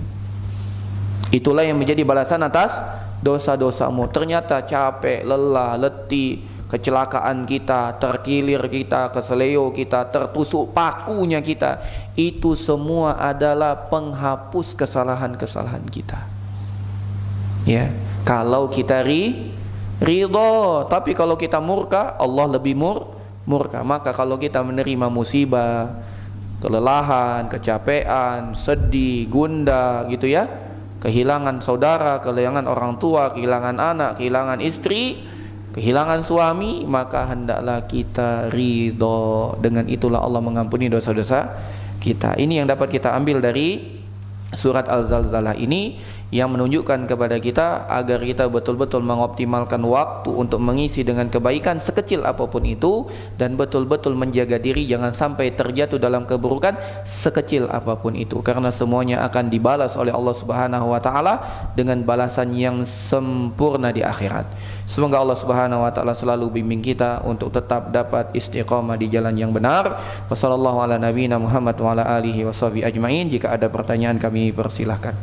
Itulah yang menjadi balasan atas dosa-dosamu. Ternyata capek, lelah, letih, kecelakaan kita, terkilir kita, keseleo kita, tertusuk pakunya kita, itu semua adalah penghapus kesalahan-kesalahan kita. Ya, kalau kita ridho. Tapi kalau kita murka, Allah lebih murka. Maka kalau kita menerima musibah, kelelahan, kecapean, sedih, gundah gitu ya, kehilangan saudara, kehilangan orang tua, kehilangan anak, kehilangan istri, kehilangan suami, maka hendaklah kita ridho. Dengan itulah Allah mengampuni dosa-dosa kita. Ini yang dapat kita ambil dari surat Al-Zalzalah ini, yang menunjukkan kepada kita agar kita betul-betul mengoptimalkan waktu untuk mengisi dengan kebaikan sekecil apapun itu, dan betul-betul menjaga diri jangan sampai terjatuh dalam keburukan sekecil apapun itu, karena semuanya akan dibalas oleh Allah Subhanahu wa taala dengan balasan yang sempurna di akhirat. Semoga Allah Subhanahu wa taala selalu bimbing kita untuk tetap dapat istiqamah di jalan yang benar. Wassallallahu ala nabiyina Muhammad wa ala alihi washabihi ajmain. Jika ada pertanyaan kami persilahkan.